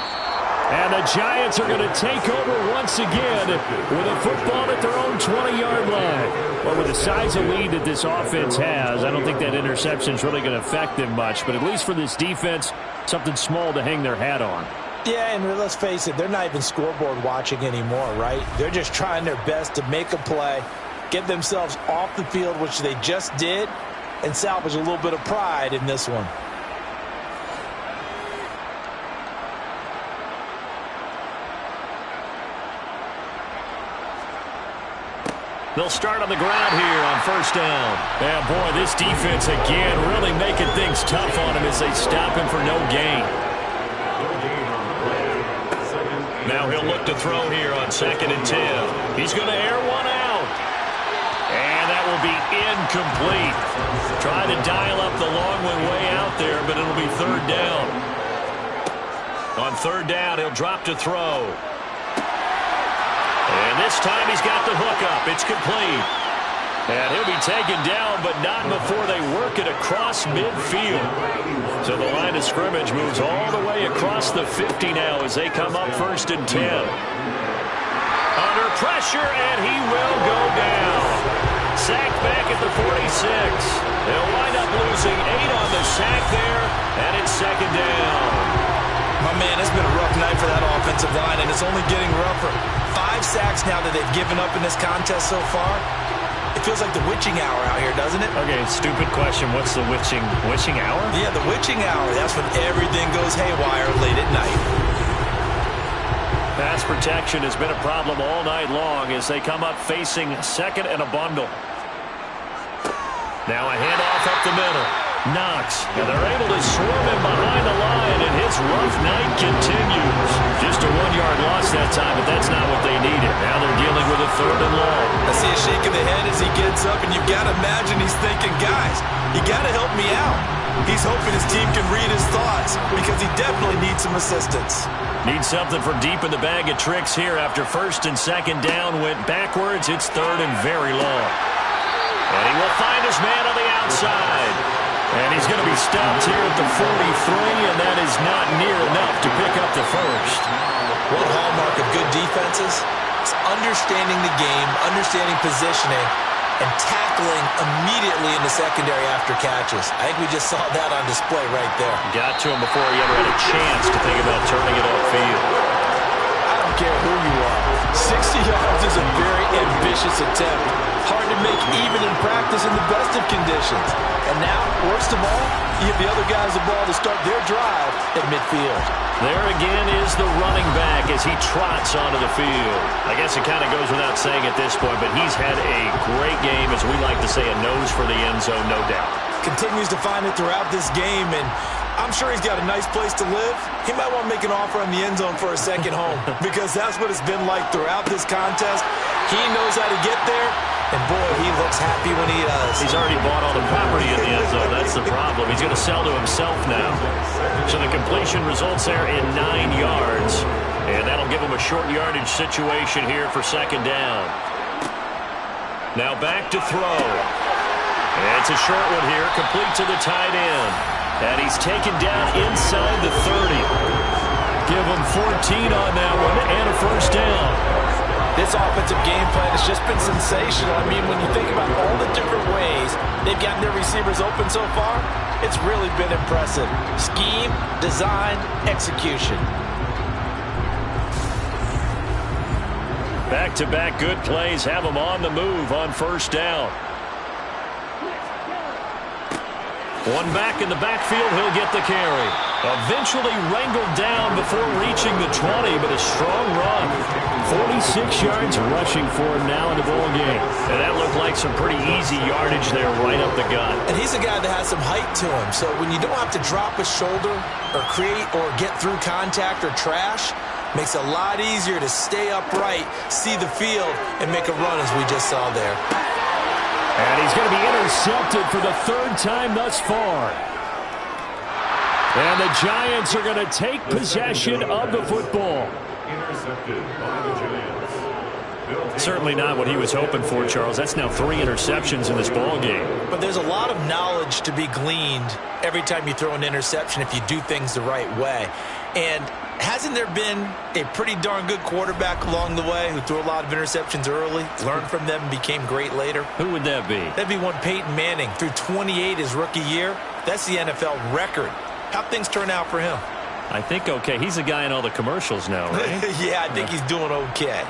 S5: And the Giants are going to take over once again with a football at their own 20-yard line. Well, with the size of lead that this offense has, I don't think that interception is really going to affect them much. But at least for this defense, something small to hang their hat on.
S2: Yeah, and let's face it, they're not even scoreboard watching anymore, right? They're just trying their best to make a play, get themselves off the field, which they just did, and salvage a little bit of pride in this one.
S1: They'll start on the ground here on 1st down.
S5: Yeah, boy, this defense again really making things tough on him as they stop him for no gain.
S1: Now he'll look to throw here on 2nd and 10. He's going to air one out. And that will be incomplete. Trying to dial up the long one way out there, but it'll be 3rd down. On 3rd down, he'll drop to throw. And this time he's got the hook up. It's complete. And he'll be taken down, but not before they work it across midfield. So the line of scrimmage moves all the way across the 50 now as they come up 1st and 10. Under pressure, and he will go down. Sacked back at the 46. They'll wind up losing 8 on the sack there, and it's 2nd down.
S3: My man, it's been a rough night for that offensive line, and it's only getting rougher. 5 sacks now that they've given up in this contest so far. It feels like the witching hour out here, doesn't it?
S1: Okay, stupid question. What's the witching hour?
S3: Yeah, the witching hour. That's when everything goes haywire late at night.
S1: Pass protection has been a problem all night long as they come up facing 2nd and a bundle. Now a handoff up the middle. Knox, and they're able to swarm him behind the line, and his rough night continues. Just a 1-yard loss that time, but that's not what they needed. Now they're dealing with a 3rd and long.
S3: I see a shake of the head as he gets up, and you've got to imagine he's thinking, guys, you got to help me out. He's hoping his team can read his thoughts because he definitely needs some assistance.
S5: Needs something from deep in the bag of tricks here after first and second down went backwards. It's third and very long. And he will find his man on the outside. And he's going to be stopped here at the 43, and that is not near enough to pick up the first.
S3: One hallmark of good defenses is understanding the game, understanding positioning, and tackling immediately in the secondary after catches. I think we just saw that on display right there.
S5: Got to him before he ever had a chance to think about turning it upfield.
S2: I don't care who you are. 60 yards is a very ambitious attempt. Hard to make even in practice in the best of conditions. And now, worst of all, you give the other guys the ball to start their drive at midfield.
S5: There again is the running back as he trots onto the field. I guess it kind of goes without saying at this point, but he's had a great game, as we like to say, a nose for the end zone, no doubt.
S3: Continues to find it throughout this game, and I'm sure he's got a nice place to live. He might want to make an offer on the end zone for a second home because that's what it's been like throughout this contest. He knows how to get there, and boy, he looks happy when he does.
S5: He's already bought all the property in the end zone. That's the problem. He's going to sell to himself now. So the completion results there in 9 yards, and that'll give him a short yardage situation here for second down. Now back to throw. And it's a short one here, complete to the tight end. And he's taken down inside the 30. Give him 14 on that one and a first down.
S2: This offensive game plan has just been sensational. I mean, when you think about all the different ways they've gotten their receivers open so far, it's really been impressive. Scheme, design, execution.
S5: Back-to-back good plays have him on the move on first down. One back in the backfield, he'll get the carry. Eventually wrangled down before reaching the 20, but a strong run. 46 yards rushing for him now in the ball game. And that looked like some pretty easy yardage there right up the gut.
S3: And he's a guy that has some height to him, so when you don't have to drop a shoulder or create or get through contact or trash, makes it a lot easier to stay upright, see the field, and make a run as we just saw there.
S5: And he's going to be intercepted for the third time thus far. And the Giants are going to take possession of the football.
S4: Intercepted by the Giants.
S5: Certainly not what he was hoping for, Charles. That's now 3 interceptions in this ball game.
S3: But there's a lot of knowledge to be gleaned every time you throw an interception if you do things the right way. And hasn't there been a pretty darn good quarterback along the way who threw a lot of interceptions early, learned from them, and became great later?
S5: Who would that be?
S3: That'd be one Peyton Manning. Threw 28 his rookie year. That's the NFL record. How'd things turn out for him?
S5: I think okay. He's a guy in all the commercials now, right?
S3: Yeah, I think he's doing okay.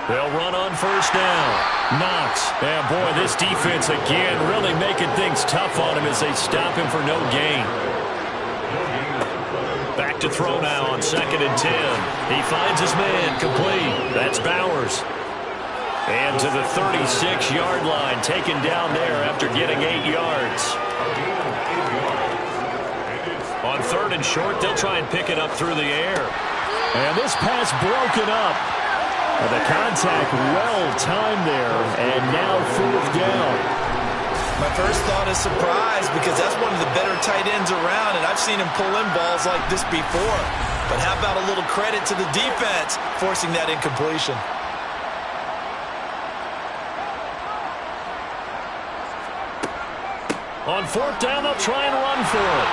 S5: They'll run on first down. Knox. And boy, this defense again really making things tough on him as they stop him for no gain. Back to throw now on second and 10. He finds his man complete. That's Bowers. And to the 36-yard line, taken down there after getting 8 yards. On third and short, they'll try and pick it up through the air. And this pass broken up. And the contact well-timed there, and now fourth down.
S3: My first thought is surprise because that's one of the better tight ends around, and I've seen him pull in balls like this before. But how about a little credit to the defense forcing that incompletion?
S5: On fourth down, they'll try and run for it.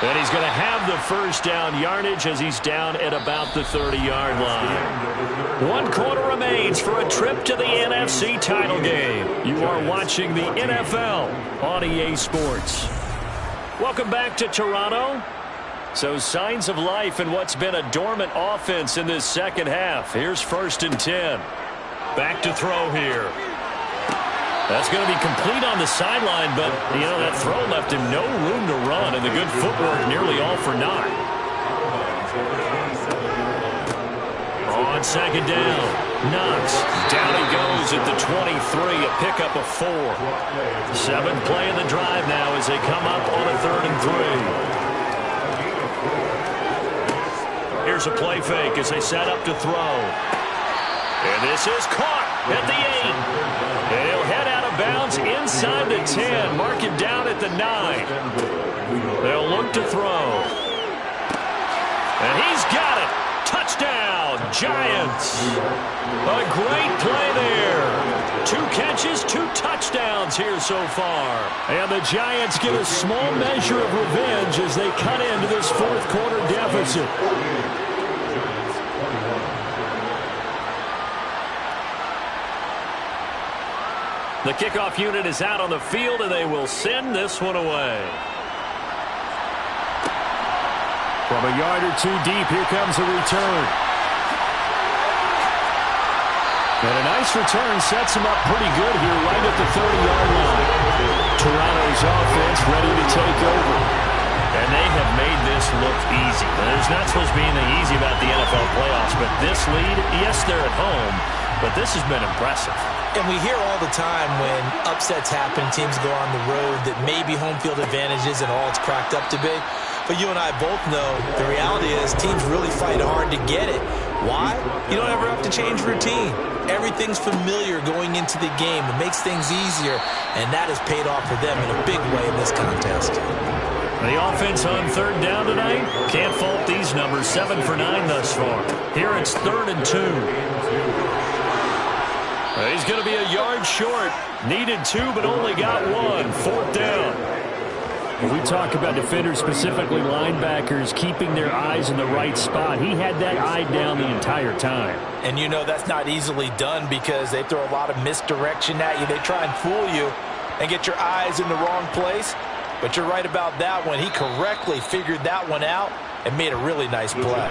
S5: And he's going to have the first down yardage as he's down at about the 30-yard line. 1 quarter remains for a trip to the NFC title game. You are watching the NFL on EA Sports. Welcome back to Toronto. So signs of life in what's been a dormant offense in this second half. Here's first and 10. Back to throw here. That's going to be complete on the sideline, but, you know, that throw left him no room to run, and the good footwork nearly all for naught. On second down, Knox. Down he goes at the 23, a pickup of 4. 7th play in the drive now as they come up on a 3rd and 3. Here's a play fake as they set up to throw. And this is caught.
S1: at the 8. And he'll head out of bounds inside the 10. Mark him down at the 9. They'll look to throw. And he's got it. Touchdown, Giants. A great play there. 2 catches, 2 touchdowns here so far. And the Giants get a small measure of revenge as they cut into this fourth quarter deficit. The kickoff unit is out on the field, and they will send this one away.
S5: From a yard or 2 deep, here comes the return. And a nice return sets him up pretty good here right at the 30-yard line. Toronto's offense ready to take over.
S1: And they have made this look easy. Now, there's not supposed to be anything easy about the NFL playoffs, but this lead, yes, they're at home, but this has been impressive.
S3: And we hear all the time when upsets happen, teams go on the road, that maybe home field advantage isn't all it's cracked up to be. But you and I both know the reality is teams really fight hard to get it. Why? You don't ever have to change routine. Everything's familiar going into the game. It makes things easier, and that has paid off for them in a big way in this contest.
S1: The offense on third down tonight, can't fault these numbers. 7 for 9 thus far. Here it's 3rd and 2. He's going to be a yard short. Needed 2, but only got 1. 4th down.
S5: When we talk about defenders, specifically linebackers, keeping their eyes in the right spot, he had that eye down the entire time.
S2: And you know that's not easily done because they throw a lot of misdirection at you. They try and fool you and get your eyes in the wrong place. But you're right about that one. He correctly figured that one out and made a really nice play.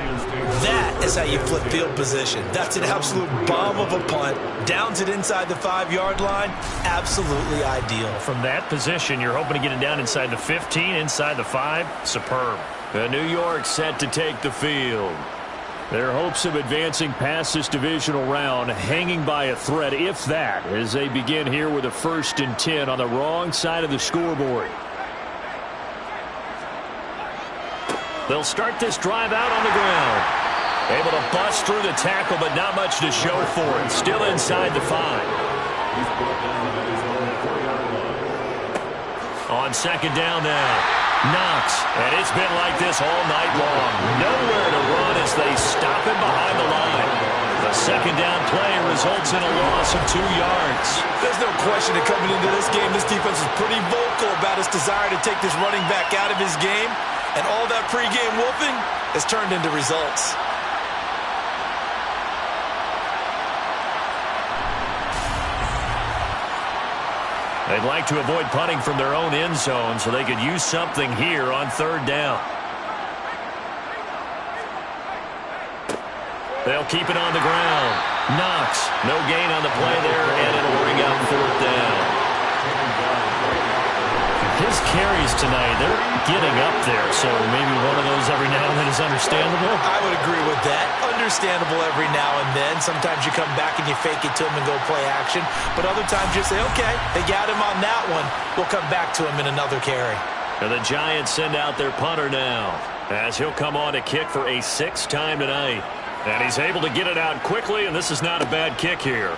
S3: That is how you flip field position. That's an absolute bomb of a punt. Downs it inside the 5-yard line. Absolutely ideal.
S1: From that position, you're hoping to get it down inside the 15, inside the 5. Superb. New York set to take the field.
S5: Their hopes of advancing past this divisional round hanging by a thread, if that, as they begin here with a 1st and 10 on the wrong side of the scoreboard.
S1: They'll start this drive out on the ground. Able to bust through the tackle, but not much to show for it. Still inside the 5. On 2nd down now. Knox. And it's been like this all night long. Nowhere to run as they stop him behind the line. The 2nd down play results in a loss of 2 yards.
S3: There's no question that coming into this game, this defense is pretty vocal about its desire to take this running back out of his game. And all that pregame whooping has turned into results.
S1: They'd like to avoid punting from their own end zone so they could use something here on 3rd down. They'll keep it on the ground. Knox, no gain on the play there, and it'll bring out 4th down. His carries tonight, they're getting up there, so maybe one of those every now and then is understandable.
S3: I would agree with that. Understandable every now and then. Sometimes you come back and you fake it to him and go play action. But other times you say, okay, they got him on that one. We'll come back to him in another carry.
S1: And the Giants send out their punter now, as he'll come on to kick for a 6th time tonight. And he's able to get it out quickly, and this is not a bad kick here.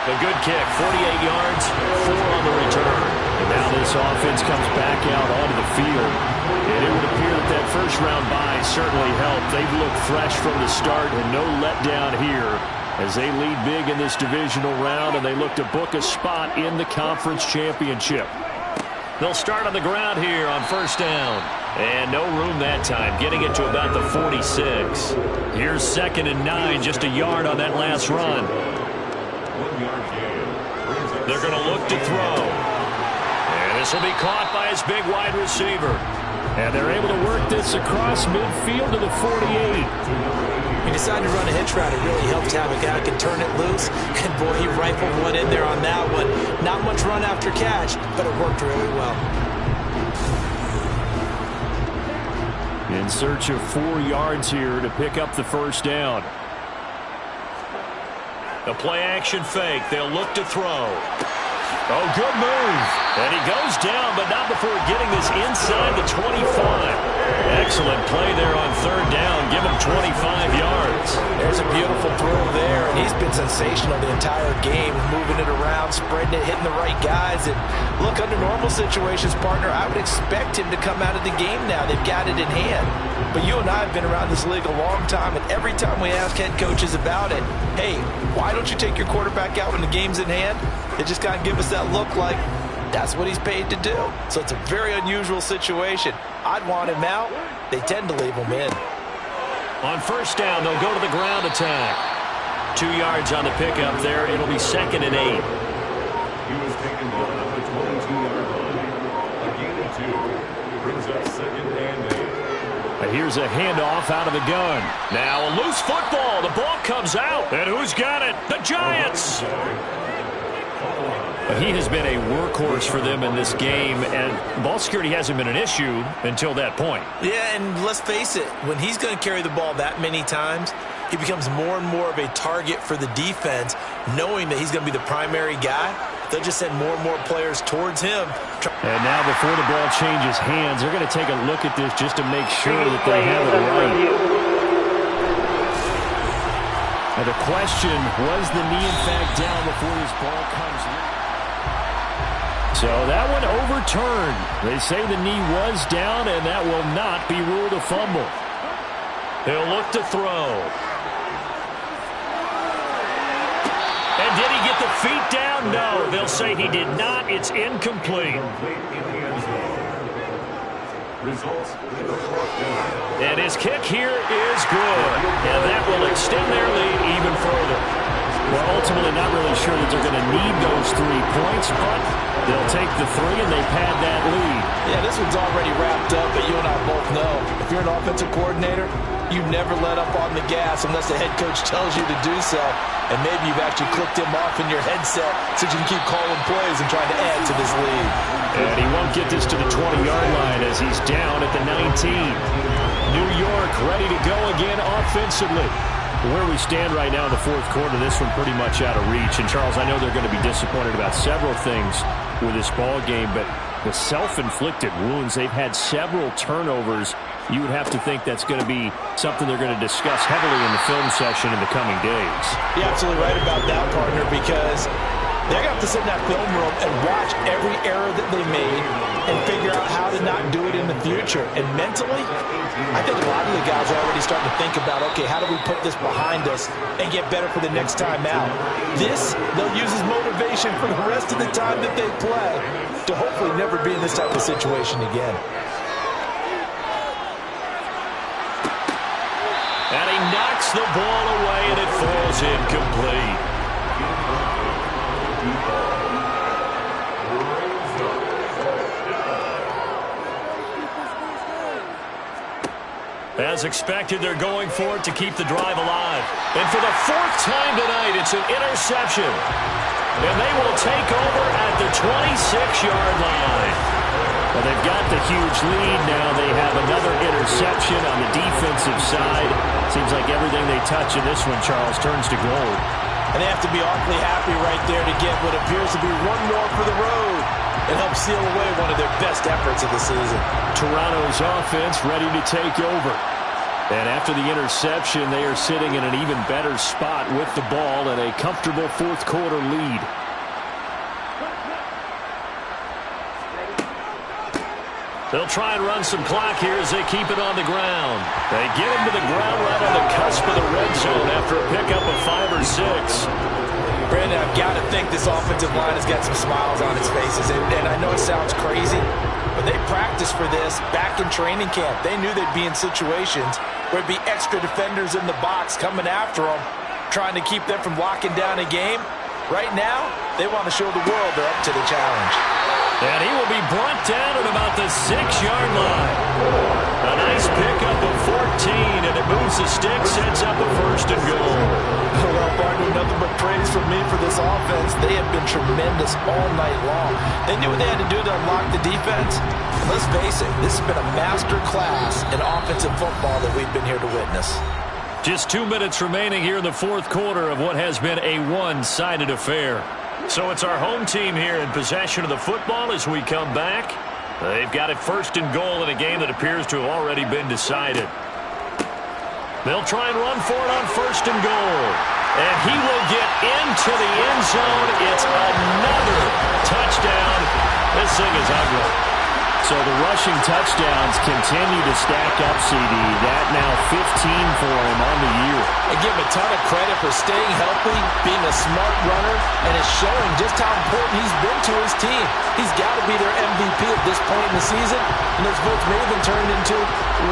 S1: A good kick, 48 yards, 4 on the return.
S5: And now this offense comes back out onto the field. And it would appear that that first-round bye certainly helped. They've looked fresh from the start and no letdown here as they lead big in this divisional round, and they look to book a spot in the conference championship.
S1: They'll start on the ground here on 1st down. And no room that time, getting it to about the 46. Here's 2nd and 9, just a yard on that last run. They're going to look to throw. And this will be caught by his big wide receiver.
S5: And they're able to work this across midfield to the 48.
S3: He decided to run a hitch route. It really helped have a guy who could turn it loose. And, boy, he rifled one in there on that one. Not much run after catch, but it worked really well.
S5: In search of 4 yards here to pick up the 1st down.
S1: The play-action fake. They'll look to throw. Oh, good move. And he goes down, but not before getting this inside the 25.
S5: Excellent play there on third down. Give him 25 yards.
S2: There's a beautiful throw there, and he's been sensational the entire game, moving it around, spreading it, hitting the right guys. And look, under normal situations, partner, I would expect him to come out of the game now. They've got it in hand. But you and I have been around this league a long time, and every time we ask head coaches about it, hey, why don't you take your quarterback out when the game's in hand? They just kind of give us that look like that's what he's paid to do. So it's a very unusual situation. I'd want him out. They tend to leave him in.
S5: On first down, they'll go to the ground attack. 2 yards on the pickup there. It'll be 2nd and 8.
S4: He was taken down at the 22-yard line. A gain of 2. Brings up 2nd and 8.
S5: Here's a handoff out of the gun. Now a loose football. The ball comes out. And who's got it? The Giants. He has been a workhorse for them in this game, and ball security hasn't been an issue until that point.
S3: Yeah, and let's face it, when he's going to carry the ball that many times, he becomes more and more of a target for the defense, knowing that he's going to be the primary guy. They'll just send more and more players towards him.
S5: And now before the ball changes hands, they're going to take a look at this just to make sure that they have it right. Now the question, was the knee in fact down before this ball comes in? So that one overturned. They say the knee was down, and that will not be ruled a fumble. They'll look to throw. And did he get the feet down? No, they'll say he did not. It's incomplete.
S4: Results in the 4th down.
S5: And his kick here is good. And that will extend their lead even further. Well, ultimately not really sure that they're going to need those 3 points, but they'll take the 3 and they pad that lead.
S2: Yeah, this one's already wrapped up, but you and I both know if you're an offensive coordinator, you never let up on the gas unless the head coach tells you to do so. And maybe you've actually clicked him off in your headset so you can keep calling plays and trying to add to this lead.
S5: And he won't get this to the 20-yard line as he's down at the 19. New York ready to go again offensively. Where we stand right now in the 4th quarter, this one pretty much out of reach. And, Charles, I know they're going to be disappointed about several things with this ball game, but the self-inflicted wounds, they've had several turnovers. You would have to think that's going to be something they're going to discuss heavily in the film session in the coming days.
S2: You're absolutely right about that, partner, because they're going to have to sit in that film room and watch every error that they made and figure out how to not do it in the future. And mentally, I think a lot of the guys are already starting to think about, okay, how do we put this behind us and get better for the next time out? This, they'll use as motivation for the rest of the time that they play to hopefully never be in this type of situation again.
S5: And he knocks the ball away, and it falls incomplete. As expected, they're going for it to keep the drive alive. And for the 4th time tonight, it's an interception. And they will take over at the 26-yard line. Well, they've got the huge lead now. They have another interception on the defensive side. Seems like everything they touch in this one, Charles, turns to gold.
S2: And they have to be awfully happy right there to get what appears to be one more for the road and help seal away one of their best efforts of the season.
S5: Toronto's offense ready to take over. And after the interception, they are sitting in an even better spot with the ball and a comfortable 4th quarter lead. They'll try and run some clock here as they keep it on the ground. They get him to the ground right on the cusp of the red zone after a pickup of 5 or 6.
S2: Brandon, I've got to think this offensive line has got some smiles on its faces. And I know it sounds crazy, but they practiced for this back in training camp. They knew they'd be in situations where it'd be extra defenders in the box coming after them, trying to keep them from locking down a game. Right now, they want to show the world they're up to the challenge.
S5: And he will be brought down at about the 6-yard line. A nice pickup of 14, and it moves the stick, sets up a 1st and goal.
S2: Well, partner, nothing but praise from me for this offense. They have been tremendous all night long. They knew what they had to do to unlock the defense. And let's face it, this has been a master class in offensive football that we've been here to witness.
S5: Just 2 minutes remaining here in the 4th quarter of what has been a one-sided affair. So it's our home team here in possession of the football as we come back.
S1: They've got it first and goal in a game that appears to have already been decided. They'll try and run for it on first and goal. And he will get into the end zone. It's another touchdown. This thing is ugly.
S5: So the rushing touchdowns continue to stack up, CD. That now 15 for him on the year.
S2: I give him a ton of credit for staying healthy, being a smart runner, and it's showing just how important he's been to his team. He's got to be their MVP at this point in the season, and those votes may have been turned into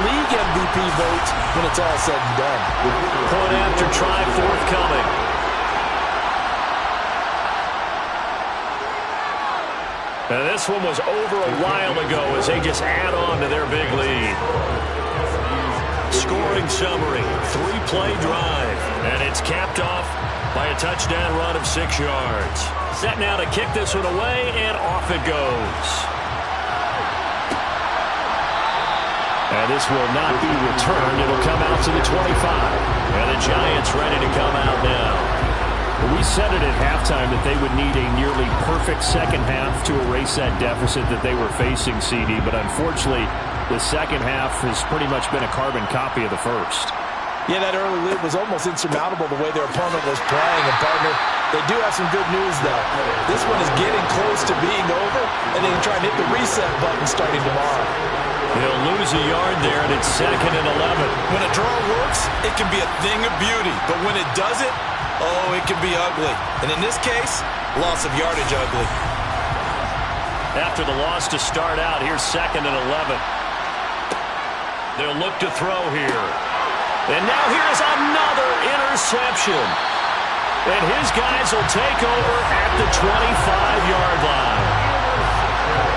S2: league MVP votes when it's all said and done.
S1: Point after try forthcoming. And this one was over a while ago as they just add on to their big lead. Scoring summary, 3-play drive. And it's capped off by a touchdown run of 6 yards. Set now to kick this one away, and off it goes. And this will not be returned. It'll come out to the 25. And the Giants ready to come out now.
S5: We said it at halftime that they would need a nearly perfect second half to erase that deficit that they were facing, CD. But unfortunately, the second half has pretty much been a carbon copy of the first.
S2: Yeah, that early lead was almost insurmountable the way their opponent was playing. And, partner, they do have some good news, though. This one is getting close to being over, and they can try and hit the reset button starting tomorrow.
S1: He'll lose a yard there, and it's 2nd and 11.
S3: When a draw works, it can be a thing of beauty. But when it doesn't, oh, it can be ugly. And in this case, loss of yardage ugly.
S1: After the loss to start out, here's 2nd and 11. They'll look to throw here. And now here's another interception. And his guys will take over at the 25-yard line.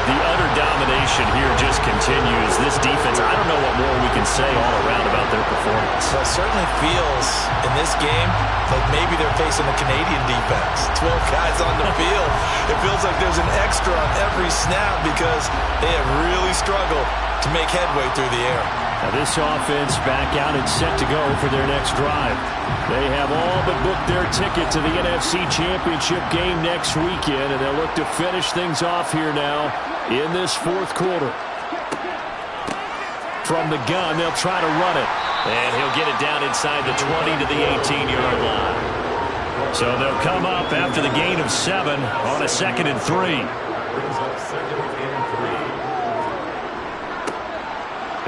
S1: The utter domination here just continues. This defense, I don't know what more we can say all around about their performance.
S3: Well, it certainly feels in this game like maybe they're facing a Canadian defense. 12 guys on the field. It feels like there's an extra on every snap because they have really struggled to make headway through the air.
S5: Now this offense back out and set to go for their next drive. They have all but booked their ticket to the NFC Championship game next weekend, and they'll look to finish things off here now in this fourth quarter. From the gun, they'll try to run it.
S1: And he'll get it down inside the 20 to the 18-yard line. So they'll come up after the gain of 7 on a 2nd and 3.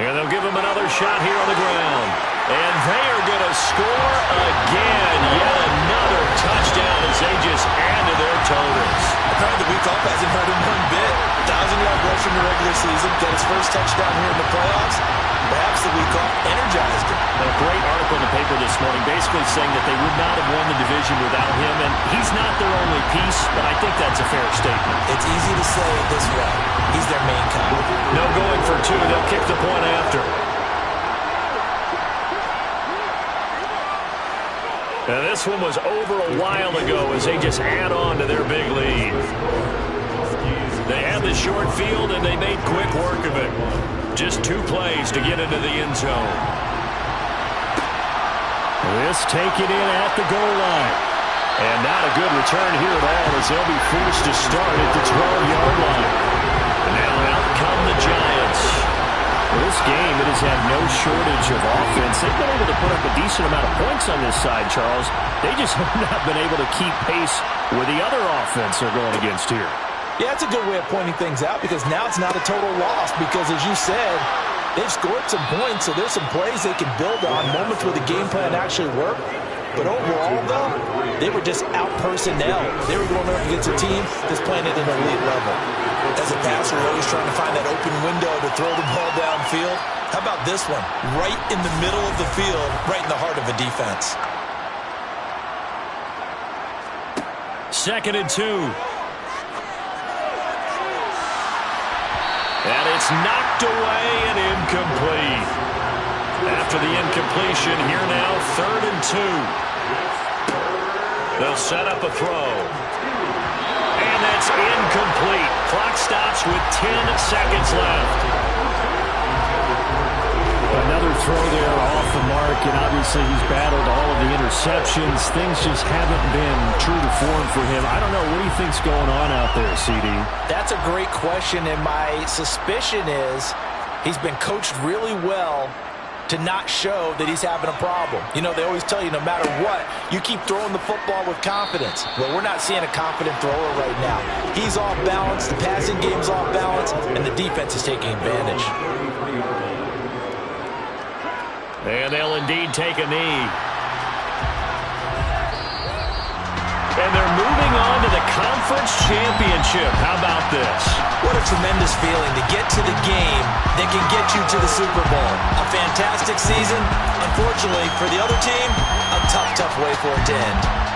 S1: And they'll give him another shot here on the ground. And they are going to score again. Yet another touchdown as they just add to their totals.
S3: Apparently the week off hasn't hurt him one bit. 1,000-yard rush in the regular season. Got his first touchdown here in the playoffs. Perhaps the week off energized him.
S1: A great article in the paper this morning basically saying that they would not have won the division without him. And he's not their only piece, but I think that's a fair statement.
S3: It's easy to say it this way. He's their main guy.
S1: No going for 2. They'll kick the point after. Now this one was over a while ago as they just add on to their big lead. They had the short field and they made quick work of it. Just 2 plays to get into the end zone.
S5: This taken in at the goal line. And not a good return here at all as they'll be forced to start at the 12-yard line.
S1: And now out come the Giants.
S5: Well, this game, it has had no shortage of offense. They've been able to put up a decent amount of points on this side, Charles. They just have not been able to keep pace with the other offense they're going against here.
S2: Yeah, it's a good way of pointing things out because now it's not a total loss because, as you said, they've scored some points, so there's some plays they can build on, moments where the game plan actually worked. But overall, though, they were just out-personnel. They were going up against a team that's playing at an elite level.
S3: As a passer, you're always trying to find that open window to throw the ball downfield. How about this one? Right in the middle of the field, right in the heart of a defense.
S1: 2nd and 2. And it's knocked away and incomplete. After the incompletion, here now, 3rd and 2. They'll set up a throw. And that's incomplete. Clock stops with 10 seconds left.
S5: Another another throw there off the mark, and obviously he's battled all of the interceptions. Things just haven't been true to form for him. I don't know. What do you think's going on out there, CD?
S2: That's a great question, and my suspicion is he's been coached really well to not show that he's having a problem. You know, they always tell you no matter what, you keep throwing the football with confidence. Well, we're not seeing a confident thrower right now. He's off balance, the passing game's off balance, and the defense is taking advantage.
S1: And they'll indeed take a knee. And they're moving on to the conference championship. How about this?
S3: What a tremendous feeling to get to the game that can get you to the Super Bowl. A fantastic season. Unfortunately, for the other team, a tough, tough way for it to end.